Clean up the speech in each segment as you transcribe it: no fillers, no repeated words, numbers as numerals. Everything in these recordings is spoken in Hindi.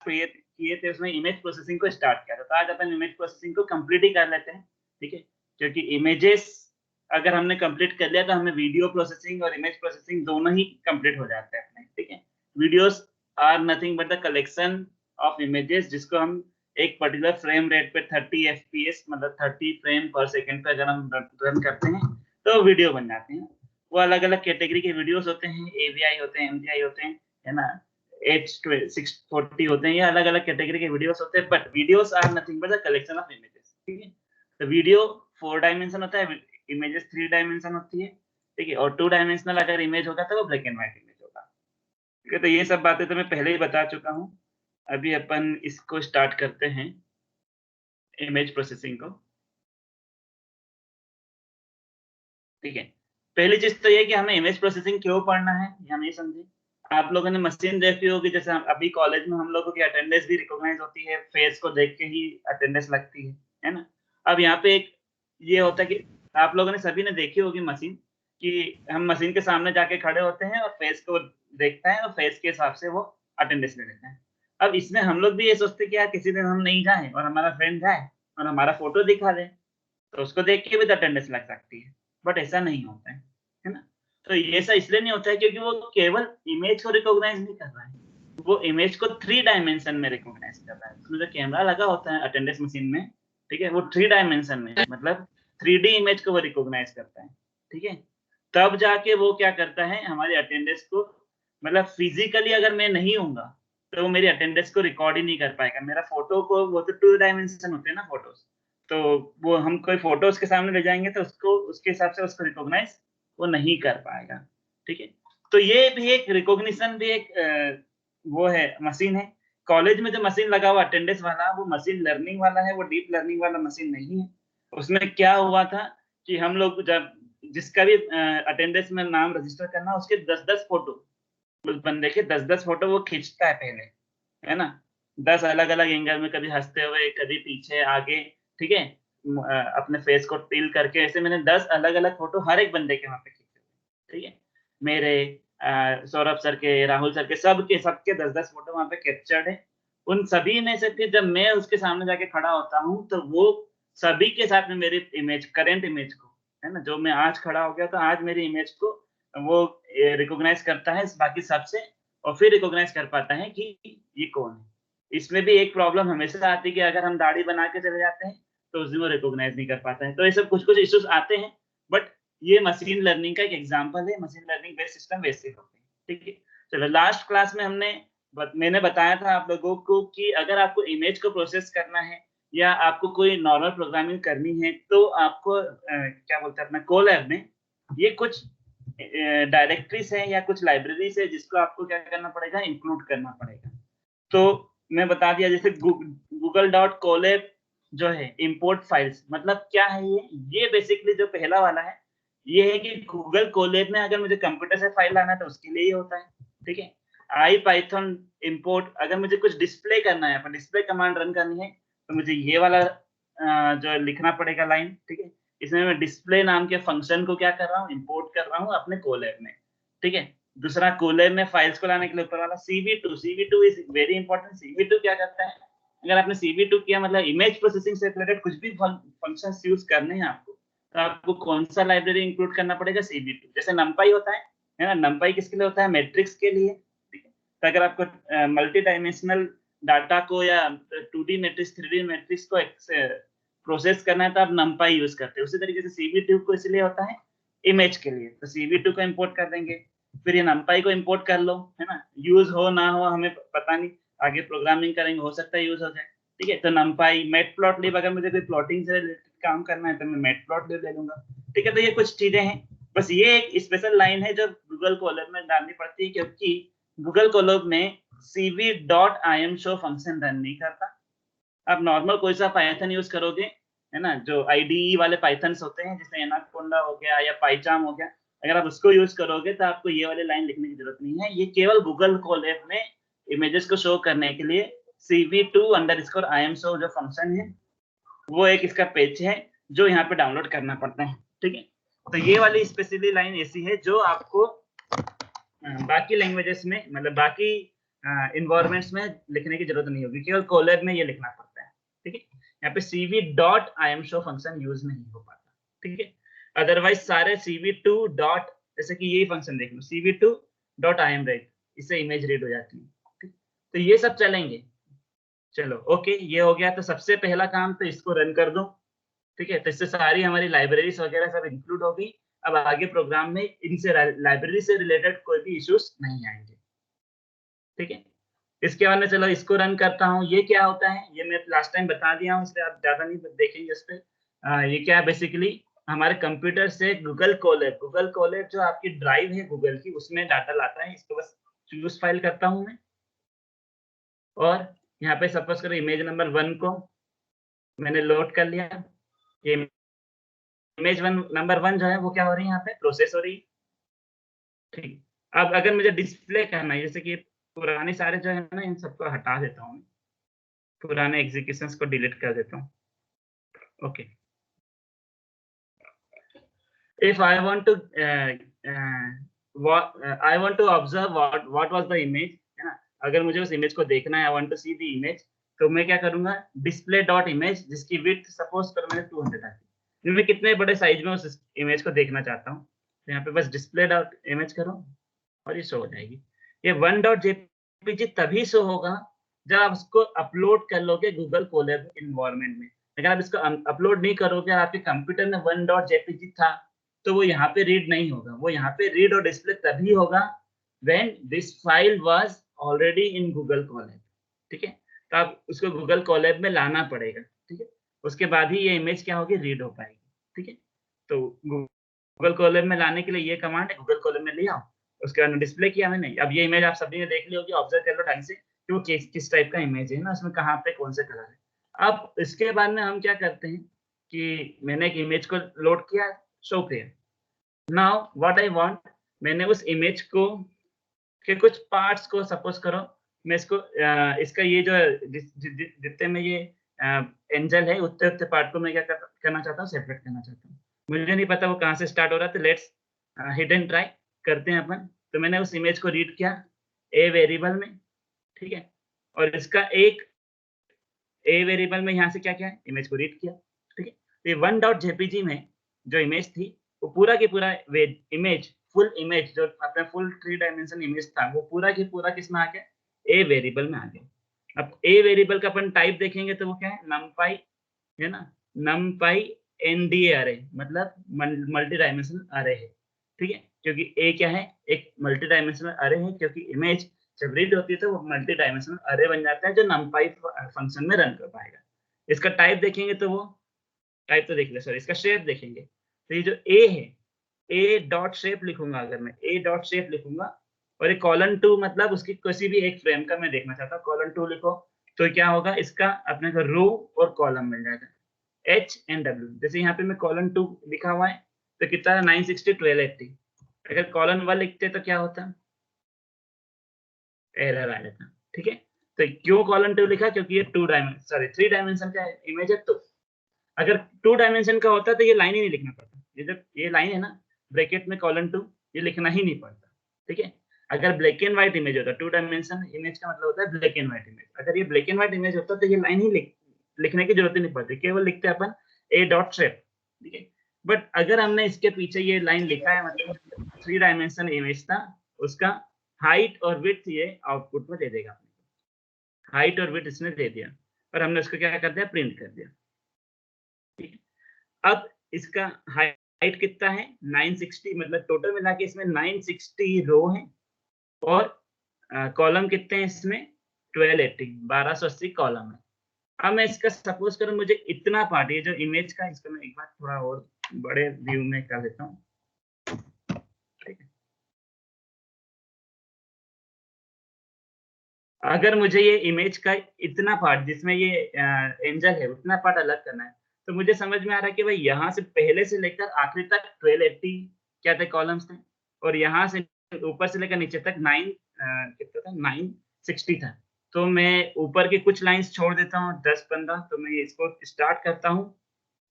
क्रिएट किए थे उसमें इमेज प्रोसेसिंग को स्टार्ट किया था। तो आज अपन इमेज प्रोसेसिंग को कंप्लीट ही कर लेते हैं, ठीक है? क्योंकि इमेजेस अगर हमने कंप्लीट कर लिया तो हमें वीडियो प्रोसेसिंग और इमेज प्रोसेसिंग दोनों ही कंप्लीट हो जाते हैं अपने, ठीक है? Videos are nothing but the collection of images जिसको हम एक पर्टिकुलर फ्रेम रेट पे 30 एफपीएस मतलब 30 फ्रेम पर सेकंड पे अगर हम रन करते हैं तो वीडियो बन जाते हैं। वो अलग-अलग कैटेगरी के वीडियोस होते हैं, एवीआई होते हैं, एमवीआई होते हैं, है ना? H640 होते हैं, ये अलग-अलग कैटेगरी के वीडियोस होते हैं, but videos are nothing but the collection of images, ठीक है? तो वीडियो 4 डायमेंशन होता है, इमेजेस 3 डायमेंशन होती है, ठीक है? और 2 डायमेंशनल अगर इमेज होगा तो वो ब्लैक एंड व्हाइट इमेज होगा। ठीक है, तो ये सब बातें तो मैं पहले ही बता चुका हूँ। अभी अपन इसको स्टार्ट करते हैं, इमेज प्रोसेसिंग को। ठीक है, पहली चीज़ तो ये है कि हमें इमेज प्रोसेसिंग क्यों पढ़ना है, ये हम ये समझें। आप लोगों ने मशीन देखी होगी, जैसे अभी कॉलेज में हम लोगों की अटेंडेंस भी रिकॉग्नाइज़ होती है, फेस को देख के ही अटेंडेंस लगती है ना? अब यहाँ पे एक ये होता है कि आप लोगों ने सभी ने देखी होगी मशीन, कि हम मशीन के सामने जाके खड़े होते हैं और फेस को देखता है और फेस के हिसाब से वो अटेंडेंस ले लेता है। अब इसमें हम लोग भी ये सोचते हैं कि यार किसी दिन हम नहीं जाएँ और हमारा फ्रेंड जाए और हमारा फ़ोटो दिखा दे, तो उसको देख के भी तो अटेंडेंस लग सकती है, बट ऐसा नहीं होता है ना? तो ये ऐसा इसलिए नहीं होता है क्योंकि वो केवल इमेज को रिकॉग्नाइज़ नहीं कर रहा है, वो इमेज को 3 डायमेंशन में रिकॉग्नाइज़ कर रहा है। उसमें जो कैमरा लगा होता है अटेंडेंस मशीन में, ठीक है? वो 3 डायमेंशन में मतलब 3D इमेज को वो रिकॉग्नाइज़ करता है, ठीक है? तब जाके वो क्या करता है हमारी अटेंडेंस को मतलब फिज़िकली अगर मैं नहीं हूँगा, तो वो मेरी अटेंडेंस को रिकॉर्ड ही नहीं कर पाएगा। मेरा फ़ोटो को वो तो 2 डायमेंशन होते हैं ना फ़ोटोज़, तो वो हम कोई फ़ोटो उसके सामने ले जाएँगे तो उसको उसके हिसाब से उसको रिकॉग्नाइज़ वो नहीं कर पाएगा, ठीक है? तो ये भी एक रिकॉग्निशन भी एक वो है मशीन है। कॉलेज में जो मशीन लगा हुआ अटेंडेंस वाला, वो मशीन लर्निंग वाला है, वो डीप लर्निंग वाला मशीन नहीं है। उसमें क्या हुआ था कि हम लोग जब जिसका भी अटेंडेंस में नाम रजिस्टर करना, उसके 10-10 फ़ोटो उस बंदे के 10-10 फ़ोटो वो खींचता है पहले, है ना? 10 अलग-अलग एंगल में, कभी हँसते हुए, कभी पीछे, आगे, ठीक है? अपने फेस को टिल्ट करके ऐसे मैंने 10 अलग-अलग फ़ोटो हर एक बंदे के वहाँ पे खींचे, ठीक है? मेरे सौरभ सर के, राहुल सर के, सबके 10-10 फ़ोटो वहाँ पे कैप्चर्ड है। उन सभी में से फिर जब मैं उसके सामने जाके खड़ा होता हूँ, तो वो सभी के साथ में मेरी इमेज करंट इमेज को, है ना? जो मैं आज खड़ा हो गया, तो आज मेरी इमेज को वो रिकॉग्नाइज़ करता है बाकी सबसे और फिर रिकॉग्नाइज़ कर पाता है कि ये कौन है। इसमें भी एक प्रॉब्लम हमेशा आती है कि अगर हम दाढ़ी बना के चले जाते हैं, तो उसमें वो रिकॉग्नाइज़ नहीं कर पाता है। तो ये सब कुछ-कुछ इश्यूज़ आते हैं, बट ये मशीन लर्निंग का एक एग्ज़ाम्पल है, मशीन लर्निंग बेस्ड सिस्टम वैसे होते हैं, ठीक है? चलो लास्ट क्लास में मैंने बताया था आप लोगों को कि अगर आपको इमेज को प्रोसेस करना है या आपको कोई नॉर्मल प्रोग्रामिंग करनी है, तो आपको क्या बोलते हैं अपना कोलैब में ये कुछ डायरेक्टरीज़ हैं या कुछ लाइब्रेरीज़ है जिसको आपको क्या करना पड़ेगा, इंक्लूड करना पड़ेगा। तो मैं बता दिया जैसे गूगल डॉट कोलैब जो है इम्पोर्ट फाइल्स मतलब क्या है ये? ये बेसिकली जो पहला वाला है, ये है कि गूगल कोलैब में अगर मुझे कंप्यूटर से फाइल लाना है तो उसके लिए ये होता है, ठीक है? आईपाइथन इम्पोर्ट अगर मुझे कुछ डिस्प्ले करना है, डिस्प्ले कमांड रन करनी है, तो मुझे ये वाला जो लिखना पड़ेगा लाइन, ठीक है? इसमें मैं डिस्प्ले नाम के फंक्शन को क्या कर रहा हूँ, इम्पोर्ट कर रहा हूँ अपने कोलैब में, ठीक है? दूसरा कोलैब में फाइल्स को लाने के लिए ऊपर वाला सीवी2 इज़ वेरी इंपोर्टेंट। सीवी2 क्या करता है? अगर आपने सीवी2 किया मतलब इमेज प्रोसेसिंग से रिलेटेड कुछ भी फंक्शंस यूज़ करने हैं आपको, तो आपको कौन-सा लाइब्रेरी इंक्लूड करना पड़ेगा? सीवी2 जैसे नंपाई होता है ना? नंपाई किसके लिए होता है? मैट्रिक्स के लिए, ठीक है? तो अगर आपको मल्टी डायमेंशनल डाटा को या 2D मैट्रिक्स, 3D मैट्रिक्स को प्रोसेस करना है तो आप नंपाई यूज़ करते हैं। उसी तरीके से सीवी2 को इसलिए होता है इमेज के लिए, तो सीवी2 को इम्पोर्ट कर देंगे। फिर ये नंपाई को इम्पोर्ट कर लो, है ना? यूज़ हो ना हो हमें पता नहीं, आगे प्रोग्रामिंग करेंगे हो सकता है यूज़ हो जाए, ठीक है? तो नंपाई, मैटप्लॉटलिब अगर मुझे कोई प्लॉटिंग से रिलेटेड काम करना है तो मैं मैटप्लॉटलिब ले लूँगा, ठीक है? तो ये कुछ चीज़ें हैं, बस ये एक स्पेशल लाइन है जो गूगल कोलैब में डालनी पड़ती है क्योंकि गूगल कोलैब में cv.imshow फंक्शन रन नहीं करता। आप नॉर्मल कोई सा पाइथन यूज़ करोगे, है ना? जो आईडीई वाले पाइथन्स होते हैं जैसे एनाकोंडा हो गया या पाइचार्म हो गया, अगर आप उसको यूज़ करोगे तो आपको ये वाली लाइन लिखने की ज़रूरत नहीं है। ये केवल गूगल कोलैब में इमेजेस को शो करने के लिए cv2_imshow जो फंक्शन है, वो एक इसका पैच है जो यहाँ पे डाउनलोड करना पड़ता है, ठीक है? तो ये वाली स्पेशली लाइन ऐसी है जो आपको बाकी लैंग्वेजेस में मतलब बाकी इन्वायरमेंट्स में लिखने की जरूरत नहीं होगी, केवल कोलैब में ये लिखना पड़ता है। ठीक है, यहाँ पे cv dot imshow function use नहीं हो पाता। ठीक है, अदरवाइज सारे cv2 डॉट, जैसे कि यही फंक्शन देख लो cv2 डॉट imread, इससे इमेज रीड हो जाती है। ठीक? तो ये सब चलेंगे। चलो ओके, ये हो गया। तो सबसे पहला काम तो इसको रन कर दो। ठीक है, तो इससे सारी हमारी लाइब्रेरीज वगैरह सब इंक्लूड हो गई। अब आगे प्रोग्राम में इनसे लाइब्रेरी से रिलेटेड कोई भी इश्यूज नहीं आएंगे। ठीक है, इसके बाद में चलो इसको रन करता हूँ। ये क्या होता है ये मैं लास्ट टाइम बता दिया हूँ, इसलिए आप ज्यादा नहीं देखेंगे इस पे। ये क्या है बेसिकली, हमारे कंप्यूटर से गूगल कोलैब जो आपकी ड्राइव है गूगल की, उसमें डाटा लाता है। इसको बस चूज फाइल करता हूँ मैं, और यहाँ पे सपोज करो इमेज नंबर 1 को मैंने लोड कर लिया। ये इमेज नंबर 1 जो है वो क्या हो रही है, यहाँ पे प्रोसेस हो रही है। ठीक, अब अगर मुझे डिस्प्ले करना है, जैसे कि पुराने सारे जो है ना, इन सबको हटा देता हूँ, पुराने एग्जीक्यूशंस को डिलीट कर देता हूँ। Okay, if I want to I want to observe what was the image, है ना, अगर मुझे उस इमेज को देखना है, I want to see the image, तो मैं क्या करूंगा, डिस्प्ले डॉट इमेज, जिसकी विड्थ सपोज करो मैंने 200 रखी, मैं कितने बड़े साइज में उस इमेज को देखना चाहता हूँ, तो यहाँ पे बस डिस्प्ले डॉट इमेज करो और ये शो हो जाएगी। ये 1.jpg तभी शो होगा जब आप उसको अपलोड कर लोगे गूगल कोलैब इन्वायरमेंट में। अगर आप इसको अपलोड नहीं करोगे, आपके कंप्यूटर में 1.jpg था, तो वो यहाँ पे रीड नहीं होगा। वो यहाँ पे रीड और डिस्प्ले तभी होगा when this file was already in Google Colab. ठीक है, तो आप उसको गूगल कोलैब में लाना पड़ेगा। ठीक है, उसके बाद ही ये इमेज क्या होगी, रीड हो पाएगी। ठीक है, तो गूगल कोलैब में लाने के लिए ये कमांड है, गूगल कोलैब में ले आओ। उसके बाद डिस्प्ले किया मैंने। अब ये इमेज आप सभी ने देख ली होगी, ऑब्जर्व कर लो ढंग से कि वो किस टाइप का इमेज है ना, उसमें कहाँ पे कौन से कलर है। अब इसके बाद में हम क्या करते हैं कि मैंने एक इमेज को लोड किया, शो किया। नाउ व्हाट आई वांट, मैंने उस इमेज को के कुछ पार्ट्स को सपोज करो मैं इसको इसका ये जो जितने में ये एंजल है उतने उतने पार्ट को मैं क्या करना चाहता हूँ, सेपरेट करना चाहता हूँ। मुझे नहीं पता वो कहाँ से स्टार्ट हो रहा है, तो लेट्स हिट एंड ट्राई करते हैं अपन। तो मैंने उस इमेज को रीड किया ए वेरिएबल में। ठीक है, और इसका एक ए वेरिएबल में यहाँ से क्या क्या है, इमेज को रीड किया। ठीक है, तो ये 1.jpg में जो इमेज थी, वो पूरा की पूरा इमेज, फुल इमेज जो अपना फुल 3 डायमेंशन इमेज था, वो पूरा की पूरा किसमें आ गया, ए वेरिएबल में आ गया। अब ए वेरिएबल का अपन टाइप देखेंगे तो वो क्या है, numpy है ना, numpy nda अरे, मतलब मल्टी डायमेंशनल अरे है। ठीक है, क्योंकि ए क्या है, एक मल्टी डायमेंशनल अरे है, क्योंकि इमेज जब रीड होती है तो वो मल्टी डायमेंशनल अरे बन जाता है, जो numpy फंक्शन में रन कर पाएगा। इसका टाइप देखेंगे तो वो टाइप तो देख ले, सॉरी, इसका शेप देखेंगे तो ये जो ए है, ए डॉट शेप लिखूंगा। अगर मैं ए डॉट शेप लिखूंगा और ये कॉलन 2 मतलब उसकी किसी भी एक फ्रेम का मैं देखना चाहता हूँ, कॉलन 2 लिखो, तो क्या होगा, इसका अपने को रो और कॉलम मिल जाएगा, एच एंड डब्ल्यू। जैसे यहाँ पे मैं कॉलन 2 लिखा हुआ है तो कितना 960 1280। अगर कॉलन 1 लिखते तो क्या होता, एरर आ जाता। ठीक है, तो क्यों कॉलन 2 लिखा, क्योंकि ये 3 डायमेंशन का इमेज है। तो अगर 2 डायमेंशन का होता तो ये लाइन ही नहीं लिखना पड़ता। ये जब ये लाइन है ना, ब्रैकेट में कॉलन 2, ये लिखना ही नहीं पड़ता। ठीक है, अगर ब्लैक एंड व्हाइट इमेज होता, 2 डायमेंशन इमेज का मतलब होता है ब्लैक एंड व्हाइट इमेज। अगर ये ब्लैक एंड व्हाइट इमेज होता तो ये लाइन ही लिखने की जरूरत ही नहीं पड़ती, केवल लिखते अपन ए डॉट शेप। ठीक है, बट अगर हमने इसके पीछे ये लाइन लिखा है, मतलब 3 डायमेंशन इमेज था, उसका हाइट और विड्थ ये आउटपुट में दे देगा। हाइट और विड्थ इसने दे दिया और हमने उसको क्या कर दिया, प्रिंट कर दिया। ठीक है, अब इसका हाइट कितना है, 960, मतलब टोटल मिला के इसमें 960 रो है, और कॉलम कितने हैं इसमें, 1280 कॉलम है। अब मैं इसका सपोज करूं मुझे इतना पार्ट, ये जो इमेज का, इसको मैं एक बार थोड़ा और बड़े व्यू में कर देता हूँ। ठीक है, अगर मुझे ये इमेज का इतना पार्ट जिसमें ये एंजल है उतना पार्ट अलग करना है, तो मुझे समझ में आ रहा है कि भाई यहाँ से पहले से लेकर आखिरी तक 1280 क्या थे, कॉलम्स थे, और यहाँ से ऊपर से लेकर नीचे तक कितना था, 960 था। तो मैं ऊपर की कुछ लाइंस छोड़ देता हूँ 10-15, तो मैं इसको स्टार्ट करता हूँ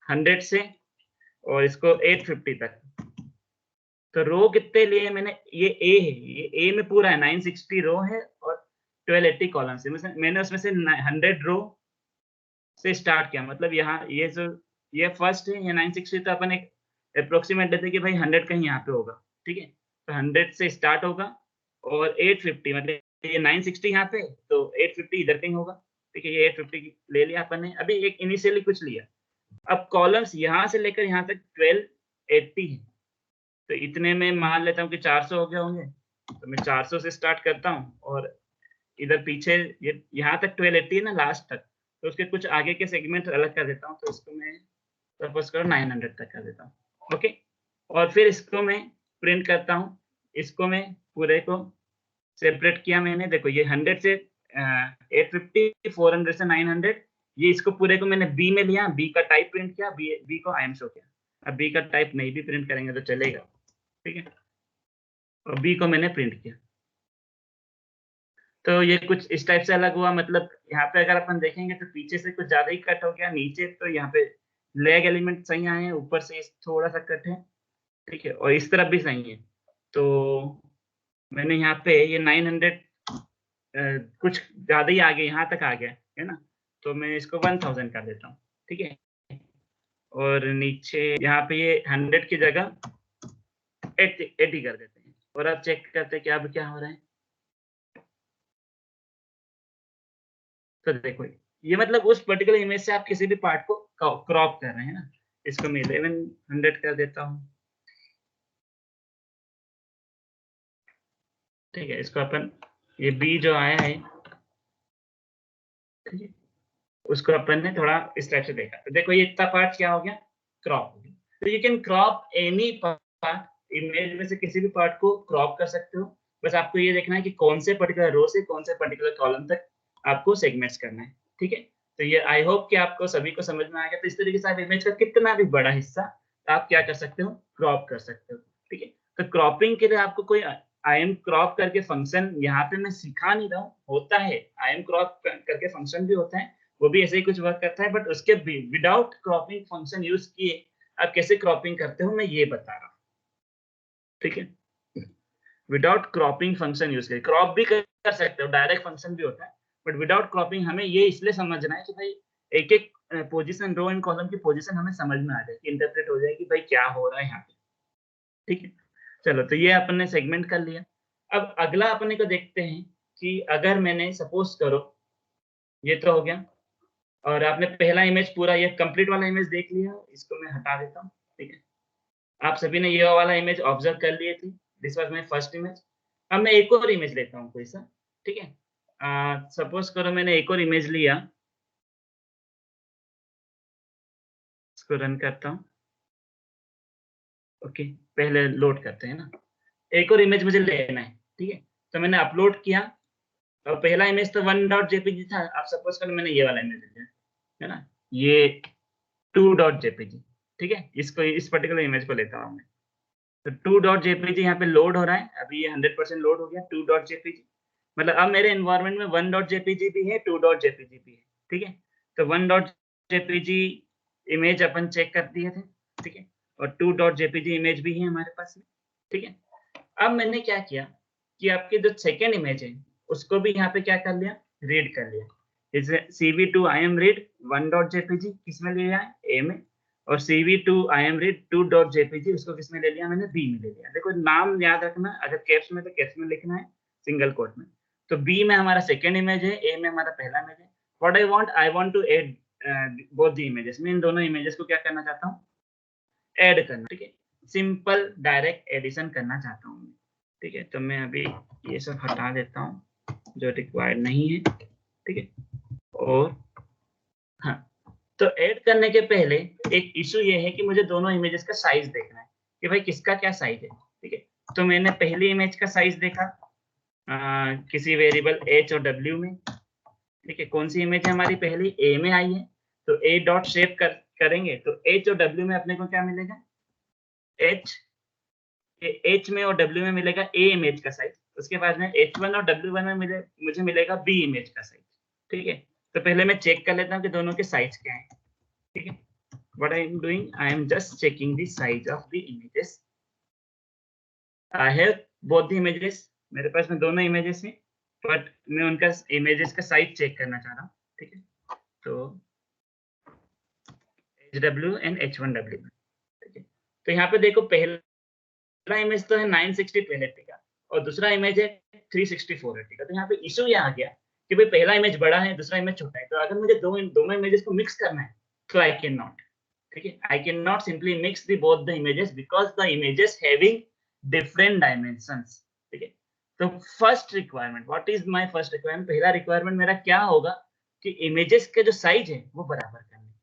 100 से और इसको 850 तक। तो रो कितने लिए मैंने, ये ए है, ये ए में पूरा है, 960 रो है और 1280 कॉलम से, मैंने उसमें से 100 रो से स्टार्ट किया, मतलब यहाँ ये जो ये फर्स्ट है, ये 960, तो अपन एक अप्रोक्सीमेट लेते हैं कि भाई 100 कहीं यहाँ पे होगा, ठीक है। तो 100 से स्टार्ट होगा और 850, मतलब ये 960 यहाँ पे, तो 850 इधर कहीं होगा, ठीक है। ये 850 ले लिया अपन ने, अभी एक इनिशियली कुछ लिया। अब कॉलम्स यहाँ से लेकर यहाँ तक 1280 है, तो इतने में मान लेता हूँ कि 400 हो गए होंगे, तो मैं 400 से स्टार्ट करता हूँ और इधर पीछे ये यहाँ तक 1280 है ना लास्ट तक, तो उसके कुछ आगे के सेगमेंट अलग कर देता हूँ, तो इसको मैं सपोज करो 900 तक कर देता हूँ, ओके। और फिर इसको मैं प्रिंट करता हूँ, इसको मैं पूरे को सेपरेट किया मैंने, देखो ये 100 से 850, 400 से 900, ये इसको पूरे को मैंने बी में लिया, बी का टाइप प्रिंट किया, बी को आई एम शो किया। अब बी का टाइप नहीं भी प्रिंट करेंगे तो चलेगा, ठीक है। और बी को मैंने प्रिंट किया, तो ये कुछ इस टाइप से अलग हुआ, मतलब यहाँ पे अगर अपन देखेंगे तो पीछे से कुछ ज्यादा ही कट हो गया, नीचे तो यहाँ पे लेग एलिमेंट सही आए हैं, ऊपर से थोड़ा सा कट है, ठीक है, और इस तरफ भी सही है। तो मैंने यहाँ पे ये 900 कुछ ज्यादा ही आ गया, यहाँ तक आ गया है ना, तो मैं इसको 1000 कर देता हूँ, ठीक है। और नीचे यहाँ पे ये 100 की जगह 80 कर देते हैं, और अब चेक करते हैं कि अब क्या हो रहा है। तो देखो ये मतलब उस पर्टिकुलर इमेज से आप किसी भी पार्ट को क्रॉप कर रहे हैं ना, इसको मैं 1100 कर देता हूँ, ठीक है। इसको अपन ये बी जो आया है, ठीक है, उसको अपन ने थोड़ा इस टाइप से देखा, तो देखो ये इतना पार्ट क्या हो गया, क्रॉप हो गया। तो you can crop any part, image में से किसी भी पार्ट को क्रॉप कर सकते हो, बस आपको ये देखना है कि कौन से पर्टिकुलर रो से कौन से पर्टिकुलर कॉलम तक आपको सेगमेंट्स करना है, ठीक है। तो ये आई होप कि आपको सभी को समझ में आएगा। तो इस तरीके से आप इमेज का कितना भी बड़ा हिस्सा आप क्या कर सकते हो, क्रॉप कर सकते हो, ठीक है। तो क्रॉपिंग के लिए आपको कोई आई एम क्रॉप करके फंक्शन यहाँ पे मैं सिखा नहीं रहा हूँ, होता है आई एम क्रॉप करके फंक्शन भी होता है, वो भी ऐसे ही कुछ वर्क करता है, बट उसके विदाउट क्रॉपिंग फंक्शन यूज किए आप कैसे क्रॉपिंग करते हो मैं ये बता रहा हूँ, ठीक है। विदाउट क्रॉपिंग फंक्शन यूज किए, क्रॉप भी कर सकते हो, डायरेक्ट फंक्शन भी होता है, बट विदाउट क्रॉपिंग हमें ये इसलिए समझना है कि भाई एक एक पोजीशन, रो एंड कॉलम की पोजीशन हमें समझ में आ जाएगी, इंटरप्रेट हो जाएगी भाई क्या हो रहा है यहाँ पे, ठीक है। चलो, तो ये अपन ने सेगमेंट कर लिया। अब अगला अपने को देखते हैं कि अगर मैंने सपोज करो, ये तो हो गया, और आपने पहला इमेज पूरा ये कंप्लीट वाला इमेज देख लिया, इसको मैं हटा देता हूँ, ठीक है। आप सभी ने ये वाला इमेज ऑब्जर्व कर लिए थे, this was my first image. अब मैं एक और इमेज लेता हूँ कोई सा, ठीक है। सपोज करो मैंने एक और इमेज लिया, इसको रन करता हूँ, ओके। पहले लोड करते हैं ना, एक और इमेज मुझे लेना है, ठीक है। तो मैंने अपलोड किया, और पहला इमेज तो 1.jpg था, आप सपोज करो मैंने ये वाला इमेज लिया, है ना, ये 2.jpg, ठीक है। इसको, इस पर्टिकुलर इमेज को लेता हूँ मैं, तो 2.jpg यहाँ पे लोड हो रहा है, अभी ये 100% लोड हो गया 2.jpg, मतलब अब मेरे एनवायरनमेंट में 1.jpg भी है, 2.jpg भी है, ठीक है। तो 1.jpg इमेज अपन चेक कर दिए थे, ठीक है, और 2.jpg इमेज भी है हमारे पास में, ठीक है। अब मैंने क्या किया कि आपकी जो सेकेंड इमेज है उसको भी यहाँ पे क्या कर लिया, रीड कर लिया, जैसे cv2 I am read 1.jpg किसमें लिया है, ए में, और cv2 I am read 2.jpg उसको किसमें ले लिया मैंने, बी में ले लिया। देखो नाम याद रखना, अगर कैप्स में तो कैप्स में लिखना है, सिंगल कोट में। तो बी में हमारा सेकेंड इमेज है, ए में हमारा पहला इमेज है। What I want to add both the images, मैं इन दोनों इमेजेस को क्या करना चाहता हूँ, ऐड करना, ठीक है। सिंपल डायरेक्ट एडिशन करना चाहता हूँ मैं, ठीक है। तो मैं अभी ये सब हटा देता हूँ जो रिक्वायर्ड नहीं है, ठीक है। और हाँ, तो ऐड करने के पहले एक इशू ये है कि मुझे दोनों इमेजेस का साइज देखना है कि भाई किसका क्या साइज है, ठीक है। तो मैंने पहली इमेज का साइज देखा किसी वेरिएबल h और w में, ठीक है। कौन सी इमेज है हमारी, पहली a में आई है, तो a डॉट शेप करेंगे तो h और w में अपने को क्या मिलेगा, h में और w में मिलेगा a इमेज का साइज, उसके बाद में h1 और w1 में मुझे मिलेगा b इमेज का साइज, ठीक है। तो पहले मैं चेक कर लेता हूँ कि दोनों के साइज क्या है, ठीक है। What I am doing, I am just checking the size of the images. I have both the images, मेरे पास में दोनों इमेजेस हैं, बट मैं उनका इमेजेस का साइज चेक करना चाह रहा हूँ, ठीक है। तो HW एंड H1W, ठीक है। तो यहाँ पे देखो पहला इमेज तो है 960 1280 का और दूसरा इमेज है 360 480 का। तो यहाँ पे इशू ये आ गया कि भाई पहला इमेज बड़ा है, दूसरा इमेज छोटा है। तो अगर मुझे दोनों इमेजेस को मिक्स करना है तो आई कैन नॉट, ठीक है। I can not simply mix the both the images because the images having different dimensions, ठीक है। तो first requirement, what is my first requirement, पहला रिक्वायरमेंट मेरा क्या होगा कि इमेजेस के जो साइज है वो बराबर करना है,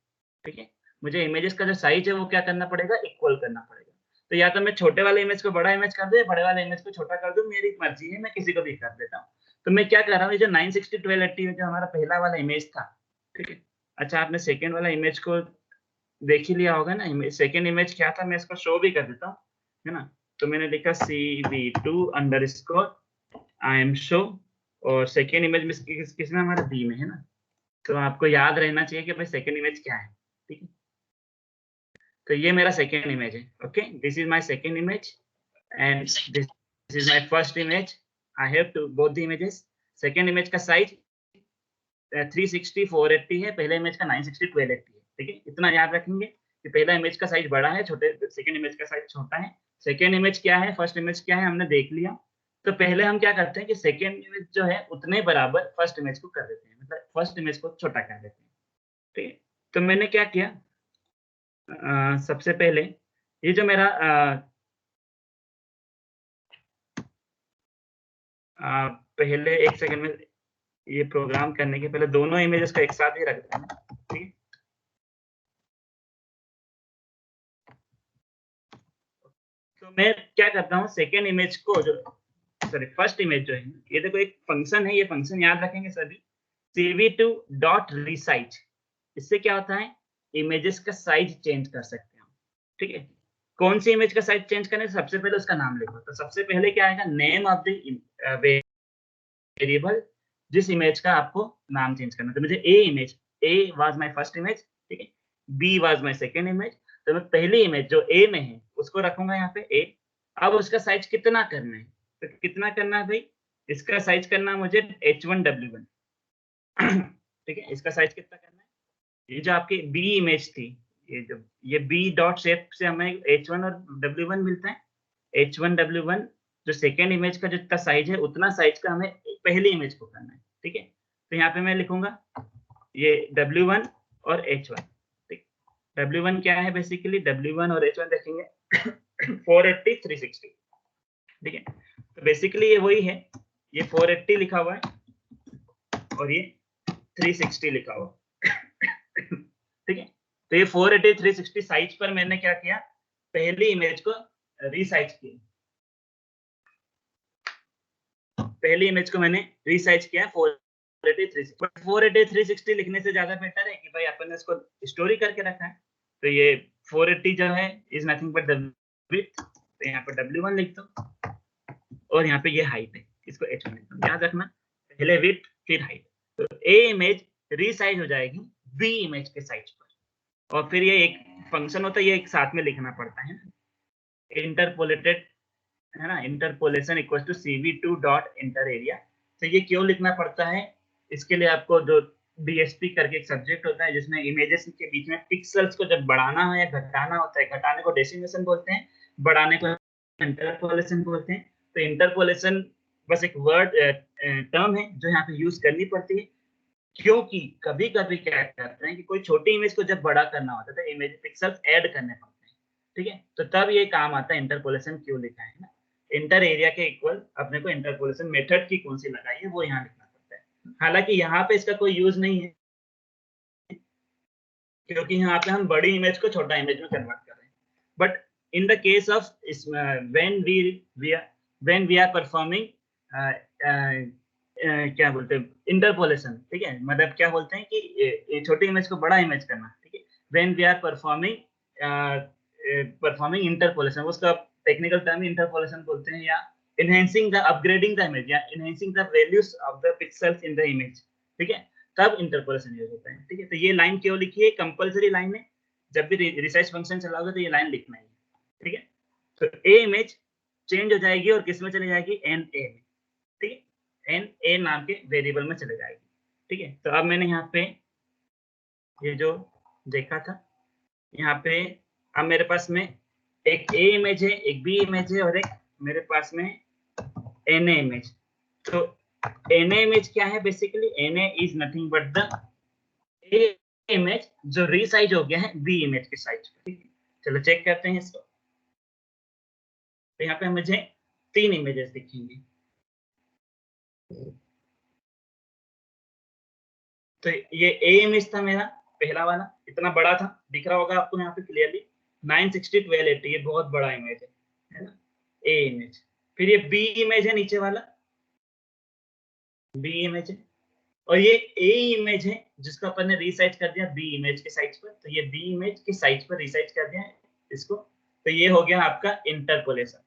ठीक है। मुझे इमेजेस का जो साइज है वो क्या करना पड़ेगा, इक्वल करना पड़ेगा। तो या तो मैं छोटे वाले इमेज को बड़ा इमेज कर दूं या बड़े वाले इमेज को छोटा कर दूं, मेरी मर्जी है, मैं किसी को भी कर देता हूँ। तो मैं क्या कर रहा हूँ, ये जो 960 1280 जो हमारा पहला वाला इमेज था, ठीक है। अच्छा, आपने सेकेंड वाला इमेज को देख ही लिया होगा ना। सेकेंड इमेज क्या था, मैं इसको शो भी कर देता हूँ, है ना। तो मैंने लिखा CV2 I am show और सेकेंड इमेज में किसमें, हमारा बी में, है ना। तो आपको याद रहना चाहिए कि भाई सेकेंड इमेज क्या है, ठीक है। तो ये मेरा सेकेंड इमेज है, okay. This is my second image and this is my first image. I have to both the images. Second image का साइज 360 480 है, पहले इमेज का 960 1280 है, ठीक है। इतना याद रखेंगे कि पहला इमेज का साइज बड़ा है, सेकेंड इमेज का साइज छोटा है। सेकेंड इमेज क्या है, फर्स्ट इमेज क्या है, हमने देख लिया। तो पहले हम क्या करते हैं कि सेकेंड इमेज जो है उतने बराबर फर्स्ट इमेज को कर देते हैं, मतलब फर्स्ट इमेज को छोटा कर देते हैं, ठीक है। तो मैंने क्या किया, सबसे पहले ये जो मेरा पहले एक सेकंड में, ये प्रोग्राम करने के पहले दोनों इमेजेस को एक साथ ही रख देना, ठीक है। तो मैं क्या करता हूँ, सेकेंड इमेज को जो, सॉरी फर्स्ट इमेज जो है, ये देखो एक फंक्शन है, ये फंक्शन याद रखेंगे सभी, CV2.resize। इससे क्या होता है, इमेजेस का साइज चेंज कर सकते हैं हम, ठीक है। कौन सी इमेज का साइज चेंज करने से सबसे पहले उसका नाम लिखो। तो सबसे पहले क्या आएगा, नेम ऑफ द वेरिएबल, जिस इमेज का आपको नाम चेंज करना है। तो मुझे A was my first image, ठीक है। B was my second image. तो मैं पहली इमेज जो ए में है उसको रखूंगा यहाँ पे ए। अब उसका साइज कितना करना है, तो कितना करना है भाई, इसका साइज करना है मुझे H1W1 ठीक है। इसका साइज कितना करना है, ये जो आपकी बी इमेज थी, ये बी डॉट शेप से हमें H1 और W1 मिलता है। H1W1 जो सेकेंड इमेज का जितना साइज है उतना साइज का हमें पहली इमेज को करना है, ठीक है। तो यहाँ पे मैं लिखूंगा ये W1 और H1, ठीक। W1 क्या है, बेसिकली W1 और H1 देखेंगे 480 360, ठीक है। तो बेसिकली ये वही है, ये 480 लिखा हुआ है और ये 360 लिखा हुआ ठीक है। तो ये 480 360 साइज पर मैंने क्या किया, पहली इमेज को रीसाइज किया, पहली इमेज को मैंने रीसाइज किया 480 360। 480 360 लिखने से ज्यादा बेटर है कि भाई अपन ने इसको स्टोरी करके रखा है। तो ये 480 जो है is nothing but the width. तो यहाँ पर W1 लिख दो और यहाँ पे ये हाइट है, इसको H1 लिख दो। याद रखना पहले विड्थ फिर हाइट। तो ए इमेज रीसाइज हो जाएगी बी इमेज के साइज पर। और फिर ये एक फंक्शन होता है, ये एक साथ में लिखना पड़ता है, इंटरपोलेटेड, है ना। Interpolation equal to CV2 dot inter area. तो ये क्यों लिखना पड़ता है, इसके लिए आपको जो DSP करके एक सब्जेक्ट होता है जिसमें इमेजेस के बीच में पिक्सेल्स को जब बढ़ाना है या घटाना होता है, घटाने को डेसिमेशन बोलते हैं, बढ़ाने को इंटरपोलेशन बोलते हैं। तो इंटरपोलेशन बस एक वर्ड टर्म है जो यहाँ पे यूज करनी पड़ती है, क्योंकि कभी कभी क्या करते हैं कि कोई छोटी इमेज को जब बड़ा करना होता है तो इमेज पिक्सेल्स ऐड करने पड़ते हैं, ठीक है। तो तब ये काम आता है इंटरपोलेशन क्यों लिखा है ना, इंटर एरिया के इक्वल अपने को इंटरपोलेशन मेथड की कौन सी लगाई है वो यहाँ लिखना पड़ता है। हालांकि यहाँ पे इसका कोई यूज नहीं है, क्योंकि यहाँ पे हम बड़ी इमेज को छोटा इमेज में कन्वर्ट कर रहे हैं। But in the case of when we are performing क्या बोलते हैं, इंटरपोलेशन, ठीक है। मतलब क्या बोलते हैं कि छोटी इमेज को बड़ा इमेज करना, ठीक है। When we are performing interpolation, उसका टेक्निकल टर्म इंटरपोलेशन बोलते हैं, या enhancing the upgrading the image या enhancing the values of the pixels in the image, ठीक है। तब इंटरपोलेशन यूज होता है, ठीक है। तो ये लाइन क्यों लिखी है, कंपलसरी लाइन है, जब भी रिसाइज फंक्शन चलाओगे तो ये लाइन लिखना है, ठीक है। तो ए इमेज चेंज हो जाएगी और किस में चली जाएगी, एन ए में, ठीक एन ए नाम के वेरिएबल में चले जाएगी। ठीक है, तो अब मैंने यहाँ पे ये जो देखा था, यहाँ पे अब मेरे पास में एक ए इमेज है, एक बी इमेज है और एक मेरे पास में एन ए इमेज। तो एन ए इमेज क्या है? Basically N A is nothing but the A image जो रीसाइज हो गया है बी इमेज के साइज पे। चलो चेक करते हैं इसको। तो यहाँ पे मुझे 3 इमेजेस दिखेंगे। तो ये ए इमेज था मेरा पहला वाला, इतना बड़ा था, दिख रहा होगा आपको यहाँ पे क्लियरली 960 1280, ये बहुत बड़ा इमेज है ना, ए इमेज। फिर ये बी इमेज है नीचे वाला, बी इमेज है, और ये ए इमेज है जिसको अपन ने रीसाइज कर दिया बी इमेज के साइज पर। तो ये बी इमेज के साइज पर रीसाइज कर दिया इसको। तो ये हो गया आपका इंटरपोलेशन।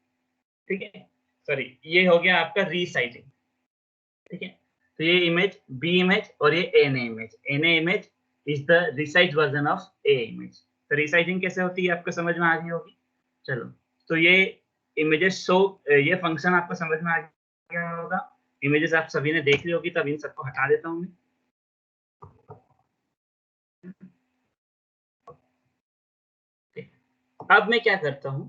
ठीक है, सॉरी, ये हो गया आपका रीसाइजिंग। ठीक है, तो ये इमेज बी इमेज और ये an image, an image is the resize version of A image. तो रिसाइजिंग कैसे होती है आपको समझ में आ गई होगी। चलो, तो ये इमेजेस शो, ये फंक्शन आपको समझ में आ गया होगा। इमेजेस आप सभी ने देख ली होगी, तब इन सबको हटा देता हूँ मैं। अब मैं क्या करता हूँ,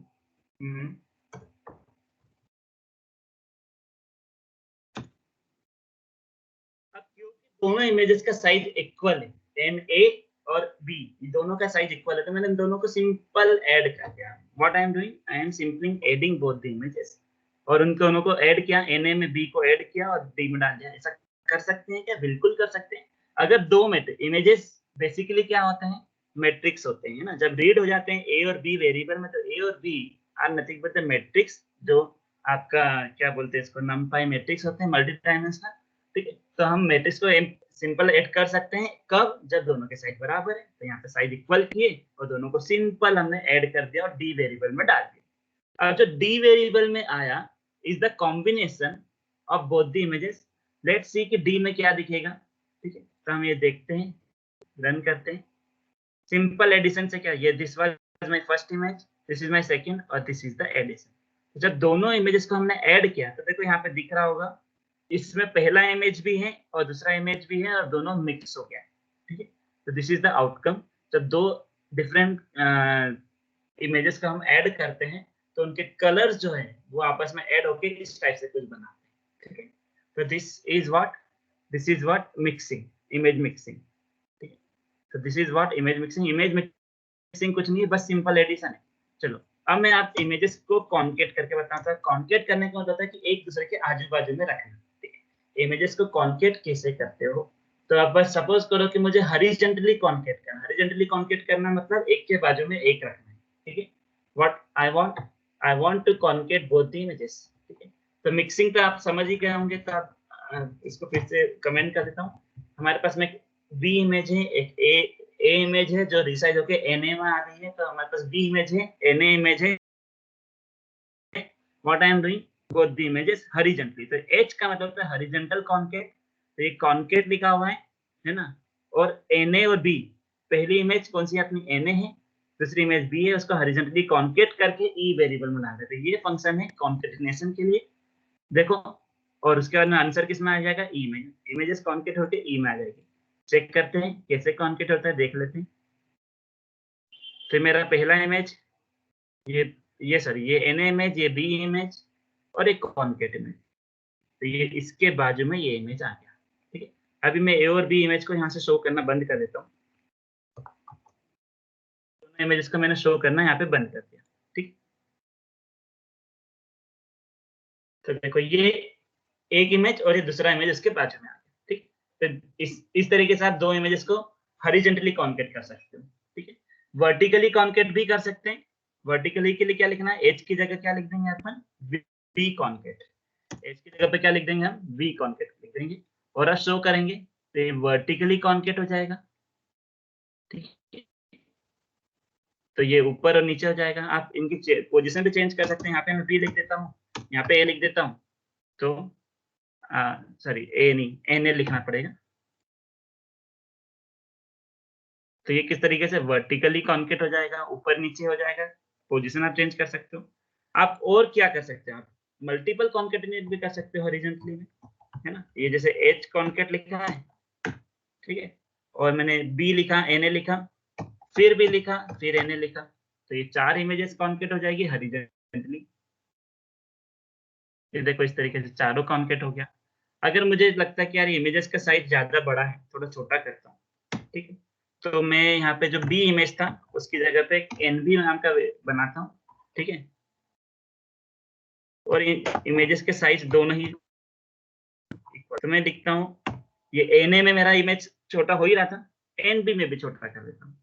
अब क्योंकि दोनों इमेजेस का साइज इक्वल है, एन ए और बी, दोनों का साइज इक्वल है, तो मैंने दोनों को सिंपल ऐड कर दिया। What I am doing, I am simply adding both the images, और उन दोनों को ऐड किया, एन ए में बी को ऐड किया और डी में डाल दिया। ऐसा कर सकते हैं क्या? बिल्कुल कर सकते हैं। अगर दो इमेजेस बेसिकली क्या होते हैं, मैट्रिक्स होते हैं ना, जब रीड हो जाते हैं ए और बी वेरिएबल में, तो ए और B are nothing but the matrix, जो आपका क्या बोलते हैं इसको, नमपाई मैट्रिक्स होते हैं, मल्टी डायमेंशनल। ठीक है, तो हम मैट्रिक्स को सिंपल ऐड कर सकते हैं कब, जब दोनों के साइज बराबर है। तो यहाँ पे साइज इक्वल किए और दोनों को सिंपल हमने ऐड कर दिया और डी वेरिएबल में डाल दिया। अब जो डी वेरिएबल में आया is the combination of both the images. Let's see कि डी में क्या दिखेगा। ठीक है, तो हम ये देखते हैं, रन करते हैं। सिंपल एडिशन से क्या, ये this was my first image, this is my second और दिस इज द एडिशन। जब दोनों इमेजेस को हमने ऐड किया तो देखो यहाँ पे दिख रहा होगा, इसमें पहला इमेज भी है और दूसरा इमेज भी है और दोनों मिक्स हो गया। ठीक है, तो दिस इज द आउटकम। जब दो डिफरेंट इमेजेस को हम ऐड करते हैं तो उनके कलर्स जो है वो आपस में ऐड होके इस टाइप से कुछ बनाते हैं। ठीक है, तो this is what mixing, image mixing. ठीक है, तो this is what image mixing. Image mixing कुछ नहीं है, बस सिंपल एडिशन है। चलो, अब मैं आप इमेजेस को कॉन्केट करके बताता हूँ। कॉन्केट करने का मतलब है कि एक दूसरे के आजू बाजू में रखना। इमेजेस को कॉन्केट कैसे करते हो, तो आप बस सपोज करो कि मुझे हॉरिजॉन्टली कॉन्केट करना। हॉरिजॉन्टली कॉन्केट करना मतलब एक के बाजू में एक रखना है। ठीक है, what I want to concat both the images. ठीक है, तो मिक्सिंग पे आप समझ ही गए होंगे, तो आप इसको फिर से कमेंट कर देता हूँ। हमारे पास में बी इमेज है, एक ए इमेज है जो रिसाइज होके एन ए में आ गई है, तो हमारे पास बी इमेज है, एन ए इमेज है। What I am doing, both the images horizontally। तो H का मतलब है हॉरिजॉन्टल कॉन्केट, तो ये कॉन्केट लिखा हुआ है ना। और Na और B, पहली इमेज कौन सी अपनी Na है, दूसरी इमेज B है, उसको हॉरिजॉन्टली कॉन्केट करके E वेरिएबल में डाल देते हैं। ये फंक्शन है कॉन्केटिनेशन के लिए, देखो। और उसके बाद में आंसर किस में आ जाएगा, E में। इमेजेस कॉन्केट होके E में आ जाएगी। चेक करते हैं कैसे कॉन्केट होता है, देख लेते हैं। तो मेरा पहला इमेज ये सॉरी, ये Na इमेज, ये B इमेज और एक कॉन्केट इमेज, तो ये इसके बाजू में ये इमेज आ गया। ठीक है, अभी मैं ए और बी इमेज को यहाँ से शो करना बंद कर देता हूँ। दोनों इमेजेस को मैंने शो करना यहाँ पे बंद कर दिया। ठीक, तो देखो ये एक इमेज और ये दूसरा इमेज इसके बाजू में आ गया। ठीक, तो इस तरीके से आप दो इमेजेस को हॉरिजॉन्टली कॉन्केट कर सकते हो। ठीक है, वर्टिकली कॉन्केट भी कर सकते हैं। वर्टिकली के लिए क्या लिखना है, एच की जगह क्या लिख देंगे अपन, वी कॉन्केट। एच की जगह पे क्या लिख देंगे हम, वी कॉन्केट लिख देंगे और अब शो करेंगे तो ये वर्टिकली कॉन्केट हो जाएगा। ठीक है, तो ये ऊपर और नीचे हो जाएगा। आप इनकी पोजीशन भी चेंज कर सकते हैं। यहाँ पे मैं बी लिख देता हूँ, यहाँ पे ए लिख देता हूँ, तो सॉरी ए नहीं, एन ए लिखना पड़ेगा। तो ये किस तरीके से वर्टिकली कॉन्केट हो जाएगा, ऊपर नीचे हो जाएगा। पोजीशन आप चेंज कर सकते हो। आप और क्या कर सकते हो, आप मल्टीपल कॉन्केटिनेट भी कर सकते हो हॉरिजॉन्टली में। है ना, ये जैसे H कॉन्केट लिखा है, ठीक है, और मैंने B लिखा, Na लिखा, फिर B लिखा, फिर Na लिखा, तो ये 4 इमेजेस कॉन्केट हो जाएगी हॉरिजॉन्टली। ये देखो इस तरीके से चारों कॉन्केट हो गया। अगर मुझे लगता है कि यार इमेजेस का साइज ज्यादा बड़ा है, थोड़ा छोटा करता हूँ, ठीक है, तो मैं यहाँ पे जो B इमेज था उसकी जगह पे एक NB नाम का बनाता हूँ, ठीक है, और इमेजेस के साइज दोनों ही इक्वल, तो मैं लिखता हूँ ये Na में मेरा इमेज छोटा हो ही रहा था, NB में भी छोटा कर देता हूँ,